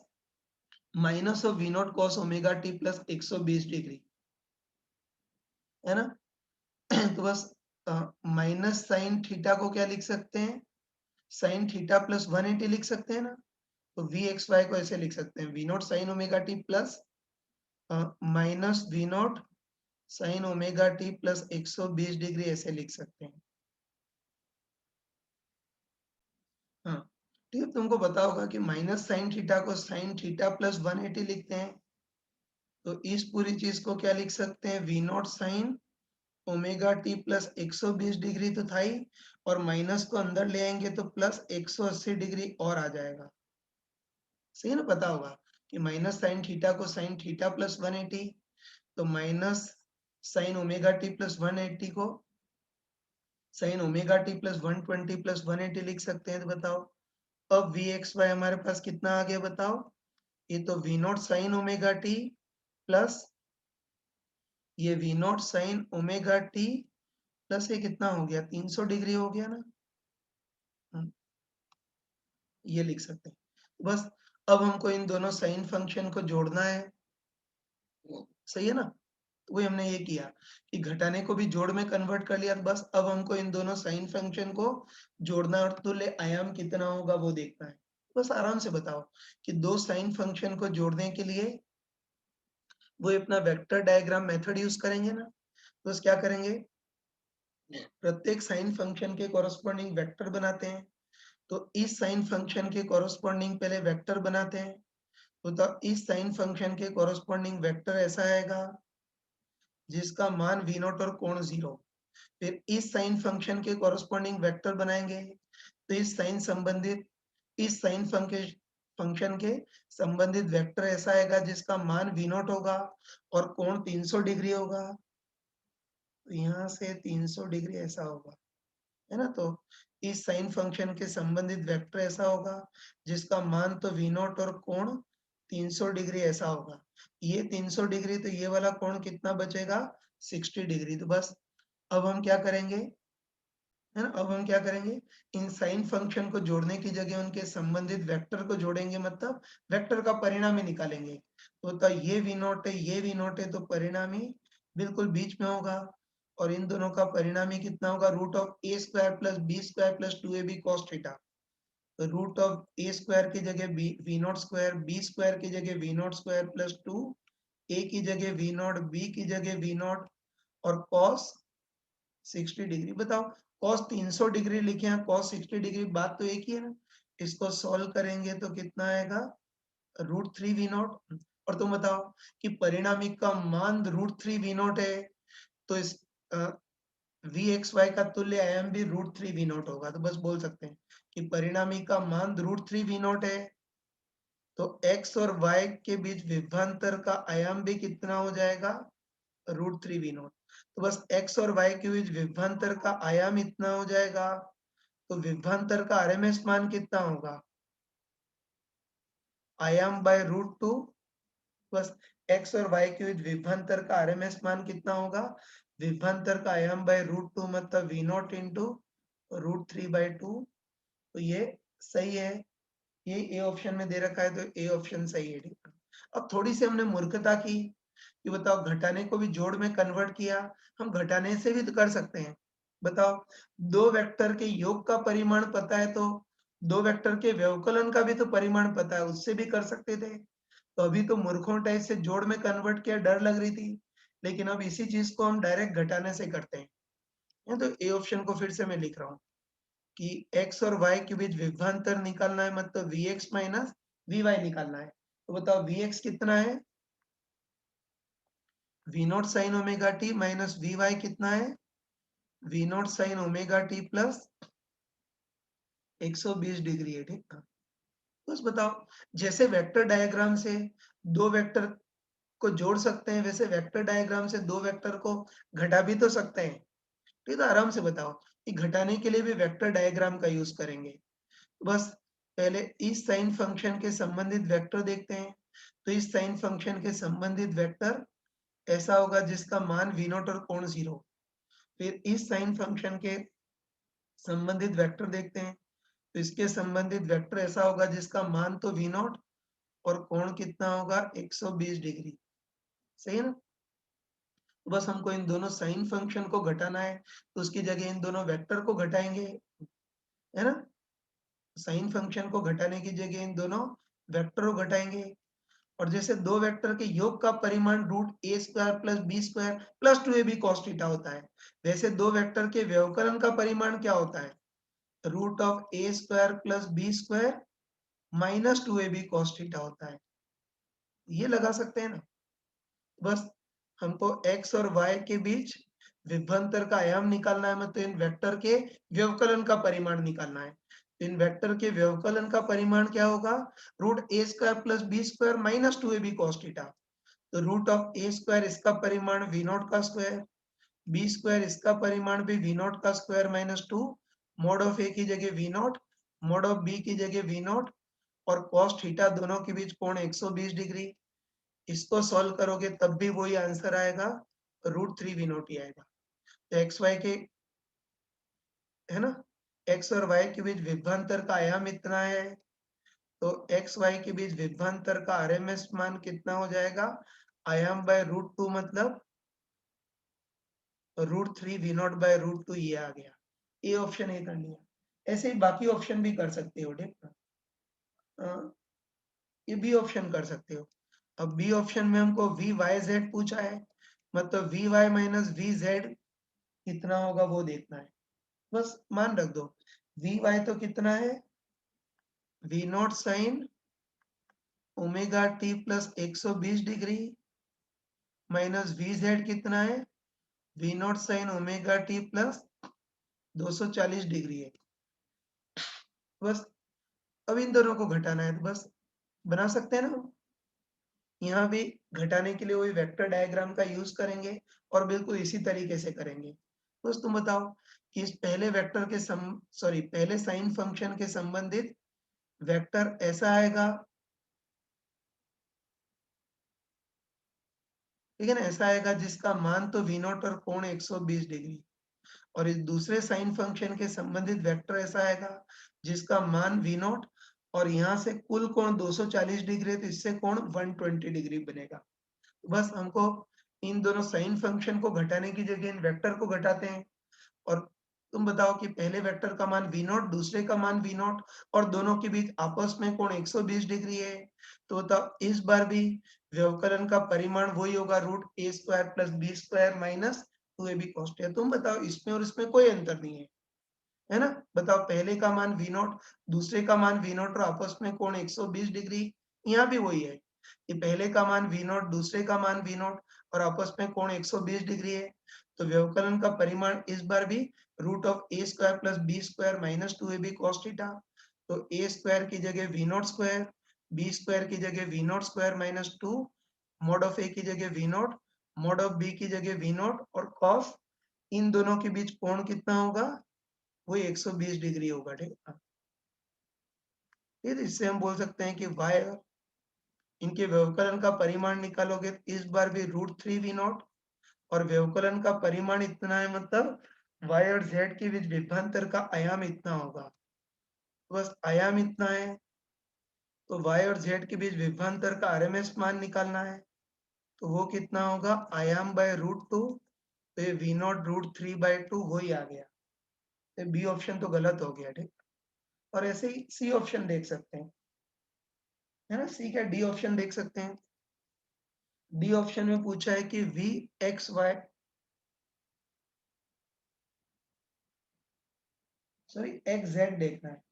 minus of V naught cos omega T plus 120 degree, है ना। तो बस माइनस साइन थीटा को क्या लिख सकते हैं, साइन थीटा प्लस 180 लिख सकते हैं ना। तो वी एक्स वाई को ऐसे लिख सकते हैं V not sine omega T plus minus V not sine omega T plus 120 degree ऐसे लिख सकते हैं। हाँ, ठीक है, तुमको पता होगा कि माइनस साइन थीटा को साइन थीटा प्लस 180 लिखते हैं, तो इस पूरी चीज को क्या लिख सकते हैं, V not sine omega T plus 120 degree तो था ही, और माइनस को अंदर ले आएंगे तो प्लस 180 डिग्री और आ जाएगा, सही ना। पता होगा कि माइनस साइन थीटा को साइन थीटा प्लस 180, तो minus sign omega T plus 180 को sign omega T plus 120 plus 180 लिख सकते हैं। तो बताओ अब वी एक्स वाई हमारे पास कितना आ गया, बताओ। ये तो V not sine omega T plus ये V not sine omega T plus ये कितना हो गया, 300 डिग्री हो गया ना। ये लिख सकते हैं। बस अब हमको इन दोनों साइन फंक्शन को जोड़ना है, सही है ना? तो वही हमने ये किया कि घटाने को भी जोड़ में कन्वर्ट कर लिया, बस अब हमको इन दोनों साइन फंक्शन को जोड़ना है और तुल्य आयाम कितना होगा वो देखना है। बस आराम से बताओ कि 2 साइन फंक्शन को जोड़ने के लिए वो अपना वेक्टर डायग्राम मेथड यूज़ करेंगे ना, बस क्या करेंगे, प्रत्येक साइन फंक्शन के कॉरेस्पॉन्डिंग वेक्टर बनाते हैं। तो इस साइन फंक्शन के कॉरेस्पॉन्डिंग पहले वेक्टर बनाते हैं। तो इस साइन फंक्शन के कॉरेस्पॉन्डिंग वेक्टर ऐसा आएगा जिसका मान v नॉट और कोण 0। फिर इस साइन फंक्शन के कॉरेस्पॉन्डिंग वेक्टर बनाएंगे। तो इस साइन फंक्शन के संबंधित वेक्टर ऐसा आएगा जिसका मान v नॉट होगा और कोण 300 डिग्री होगा। तो यहाँ से 300 डिग्री ऐसा होगा, है ना? तो इस साइन फंक्शन के संबंधित वेक्टर ऐसा होगा जिसका मान तो v नॉट और कोण 300 डिग्री ऐसा होगा। ये 300 डिग्री, तो ये वाला कोण कितना बचेगा, 60 डिग्री। तो बस अब हम क्या करेंगे, है ना? अब हम क्या करेंगे, इन साइन फंक्शन को जोड़ने की जगह उनके संबंधित वेक्टर को जोड़ेंगे, मतलब वेक्टर का परिणामी निकालेंगे। तो ये v नॉट है, ये v नॉट है, तो परिणामी बिल्कुल बीच में होगा और इन दोनों का परिणामी कितना होगा, root of a square plus b square plus 2ab cos theta. तो रूट ऑफ a स्क्वायर की जगह v naught square, b square की जगह v naught square plus 2, a की जगह v नॉट, b की जगह v नॉट और cos 60 डिग्री। बताओ, cos 300 डिग्री लिखे हैं, cos 60 डिग्री, बात तो एक ही है ना? इसको सॉल्व करेंगे तो कितना आएगा, रूट 3 वी नॉट। और तुम बताओ कि परिणामी का मान रूट 3 वी नॉट है, तो इस वी एक्स वाई का तुल्य आयाम भी रूट 3 वी नॉट होगा। तो बस बोल सकते हैं कि परिणामी का मान रूट 3 वी नॉट है, तो x और y के बीच विभवांतर का आयाम भी कितना हो जाएगा, रूट 3 वी नॉट। तो बस x और y के बीच विभवांतर का आयाम इतना हो जाएगा, तो विभवांतर का आरएमएस मान कितना होगा, आयाम बाय रूट 2। बस x और y के बीच विभवांतर का आरएमएस मान कितना होगा, विभवांतर का आयाम बाय रूट 2, मतलब v nought into root 3 by 2। तो ये सही है, ये ए ऑप्शन में दे रखा है, तो ए ऑप्शन सही है। ठीक है। अब थोड़ी सी हमने मूर्खता की कि बताओ घटाने को भी जोड़ में कन्वर्ट किया, हम घटाने से भी तो कर सकते हैं। बताओ, दो वेक्टर के योग का परिमाण पता है तो दो वेक्टर के व्यवकलन का भी तो परिमाण पता है, उससे भी कर सकते थे। तो अभी तो मूर्खों टाइप से जोड़ में कन्वर्ट किया, डर लग रही थी, लेकिन अब इसी चीज को हम डायरेक्ट घटाने से करते हैं। तो ए ऑप्शन को फिर से मैं लिख रहा हूँ कि x और y के बीच विभवांतर निकालना है, मतलब vx माइनस vy निकालना है। तो बताओ vx कितना है, v naught sine omega T minus vy कितना है, v naught sine omega T plus 120 degree है। ठीक है। बस बताओ, जैसे वेक्टर डायग्राम से दो वेक्टर को जोड़ सकते हैं, वैसे वेक्टर डायग्राम से दो वेक्टर को घटा भी तो सकते हैं। ठीक है, आराम से बताओ कि घटाने के लिए भी वेक्टर डायग्राम का यूज करेंगे। बस पहले इस साइन फंक्शन के संबंधित वेक्टर देखते हैं। तो इस साइन फंक्शन के संबंधित वेक्टर ऐसा होगा जिसका मान v नॉट और कोण 0। फिर इस साइन फंक्शन के संबंधित वेक्टर देखते हैं। तो इसके संबंधित वेक्टर ऐसा होगा जिसका मान तो v नॉट और कोण कितना होगा, 120 डिग्री। सही है ना? तो बस हमको इन दोनों साइन फंक्शन को घटाना है, तो उसकी जगह इन दोनों वेक्टर को घटाएंगे, है ना? साइन फंक्शन को घटाने की जगह इन दोनों वेक्टर को घटाएंगे। और जैसे दो वेक्टर के योग का परिमाण root A square plus B square plus 2ab cos theta होता है, वैसे दो वेक्टर के व्यवकलन का परिमाण क्या होता है, root of A square plus B square minus 2ab cos theta होता है। ये लगा सकते हैं ना? बस हमको x और y के बीच विभवांतर का आयाम निकालना है, मतलब इन वेक्टर के व्यवकलन का परिमाण निकालना है। इन वेक्टर के व्यवकलन का परिमाण क्या होगा, root A square plus B square minus 2ab cos theta. तो रूट ऑफ ए स्क्वायर इसका परिमाण v नॉट का स्क्वायर, बी स्क्वायर इसका परिमाण भी v नॉट का square minus 2, mod of A की जगह v naught, mod of B की जगह v नॉट और cos थीटा दोनों के बीच कोण 120 डिग्री। इसको सॉल्व करोगे तब भी वही आंसर आएगा, रूट 3 वी नॉट ही आएगा। तो एक्स वाई के, है ना, एक्स और वाई के बीच विभवांतर का आयाम इतना है, तो एक्स वाई के बीच विभवांतर का आरएमएस मान कितना हो जाएगा, आयाम बाय √2 मतलब √3 वी नॉट बाय √2, ये आ गया। ए ऑप्शन ए कर लिया। ऐसे ही बाकी ऑप्शन भी कर सकते हो, ठीक है। ये बी ऑप्शन कर सकते हो। अब बी ऑप्शन में हमको वी वाई जेड पूछा है, मतलब V Y minus V Z कितना होगा वो देखना है। बस मान रख दो, वी वाई तो कितना है, V not sine omega T plus 120 degree minus V Z कितना है, V not sine omega T plus 240 degree है। बस अब इन दोनों को घटाना है, तो बस बना सकते हैं ना हम। यहाँ भी घटाने के लिए वही वेक्टर डायग्राम का यूज करेंगे और बिल्कुल इसी तरीके से करेंगे। बस तुम बताओ कि इस पहले वेक्टर के पहले साइन फंक्शन के संबंधित वेक्टर ऐसा आएगा, ठीक है ना, ऐसा आएगा जिसका मान तो वी नॉट और कोण 120 डिग्री, और इस दूसरे साइन फंक्शन के संबंधित वेक्टर ऐसा आएगा जिसका मान वी नॉट और यहाँ से कुल कोण 240 डिग्री है, तो इससे कोण 120 डिग्री बनेगा। बस हमको इन दोनों साइन फंक्शन को घटाने की जगह इन वेक्टर को घटाते हैं, और तुम बताओ कि पहले वेक्टर का मान वी नॉट, दूसरे का मान वी नॉट, और दोनों के बीच आपस में कोण 120 डिग्री है। तो बताओ इस बार भी व्यवकलन का परिमाण वही होगा, √a² plus b² minus 2ab cos θ। तुम बताओ इसमें और इसमें कोई अंतर नहीं है ना। बताओ पहले का मान वी नॉट, दूसरे का मान वी नॉट और आपस में कोण 120 डिग्री, यहाँ भी वही है कि पहले का मान वी नॉट, दूसरे का मान वी नॉट और आपस में कोण 120 डिग्री है। तो व्यवकलन का परिमाण इस बार भी √a² plus b² minus 2ab cos θ। तो a² की जगह वी नॉट स्क्वायर, b² की जगह V naught square minus 2, mod of a की जगह V naught, mod of b की जगह वी नॉट, और कॉस इन दोनों के बीच कोण कितना होगा, वो 120 डिग्री होगा, ठीक है। फिर इससे हम बोल सकते हैं कि y इनके व्यवकलन का परिमाण निकालोगे तो इस बार भी √3 वी नॉट, और व्यवकलन का परिमाण इतना है, मतलब y और z के बीच विभवांतर का आयाम इतना होगा। बस आयाम इतना है, तो y और z के बीच विभवांतर का आरएमएस मान निकालना है। तो वो कितना होगा, आयाम बाय √2, तो ये वी नॉट √3/2 वही आ गया। तो बी ऑप्शन तो गलत हो गया, ठीक। और ऐसे ही सी ऑप्शन देख सकते हैं, है ना। सी क्या, डी ऑप्शन देख सकते हैं। डी ऑप्शन में पूछा है कि V X Y, sorry X Z देखना है,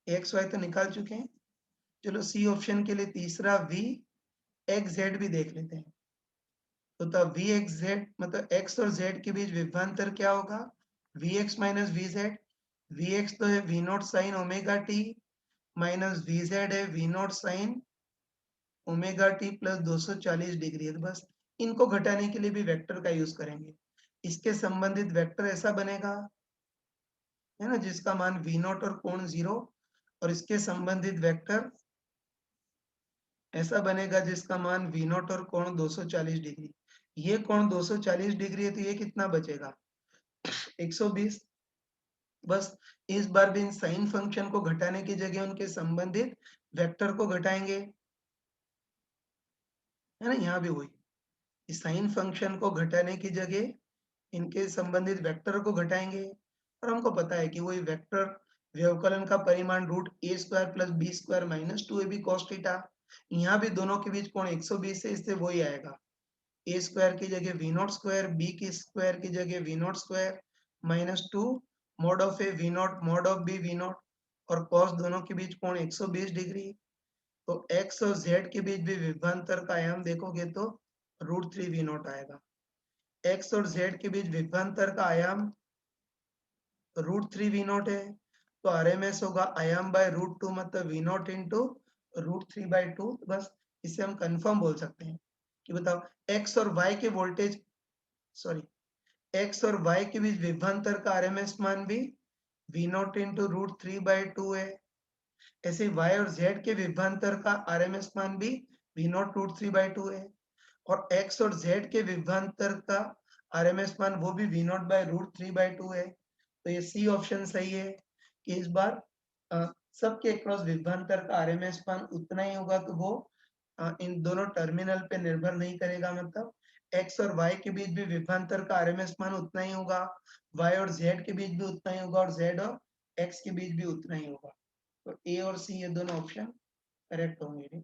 एक्स वाई तो निकाल चुके हैं। चलो सी ऑप्शन के लिए तीसरा वी एक्स जेड भी देख लेते हैं। तो तब वी एक्स जेड मतलब एक्स और जेड के बीच विभवांतर क्या होगा, V X minus V Z. V X तो है V not sine omega T, minus V Z है V not sine omega T plus 240 degree है। तो बस इनको घटाने के लिए भी वेक्टर का यूज करेंगे। इसके संबंधित वेक्टर ऐसा बनेगा, है ना, जिसका मान वी नॉट और कोण 0, और इसके संबंधित वेक्टर ऐसा बनेगा जिसका मान वी नॉट और कोण 240 डिग्री। ये कोण 240 डिग्री है, तो ये कितना बचेगा, 120। बस इस बार भी इन साइन फंक्शन को घटाने की जगह उनके संबंधित वेक्टर को घटाएंगे, है ना। यहाँ भी वही, इस साइन फंक्शन को घटाने की जगह इनके संबंधित वेक्टर को घटाएंगे, और हमको पता है कि वही वेक्टर व्यवकलन का परिमाण √a² plus b² minus 2ab cos θ। यहाँ भी दोनों के बीच कोण 120 है, इससे वही आएगा, a² की जगह वी नॉट स्क्वायर, b की स्क्वायर की जगह V naught square minus 2, mod of a V naught, mod of b V naught, और cos दोनों के बीच कोण 120 डिग्री। तो x और z के बीच भी विभवांतर का आयाम देखोगे तो √3 वी नॉट आएगा। x और z के बीच विभवांतर का आयाम √3 वी नॉट है, तो आरएमएस होगा आयाम बाय √2, मतलब वी नॉट इंटू √3/2। बस इसे हम कंफर्म बोल सकते हैं कि बताओ x और y के वोल्टेज, सॉरी x और y के बीच विभवांतर का आरएमएस मान भी वी नॉट इंटू √3/2 है। ऐसे y और z के विभवांतर का आरएमएस मान भी वी नॉट √3/2 है, और x और z के विभवांतर का आरएमएस मान वो भी वी नॉट बाय √3/2 है। तो ये सी ऑप्शन सही है कि इस बार सबके अक्रॉस विभवांतर का आरएमएस मान उतना ही होगा, तो वो इन दोनों टर्मिनल पे निर्भर नहीं करेगा, मतलब x और y के बीच भी विभवांतर का आरएमएस मान उतना ही होगा, y और z के बीच भी उतना ही होगा और z और x के बीच भी उतना ही होगा। तो ए और सी ये दोनों ऑप्शन करेक्ट होंगे।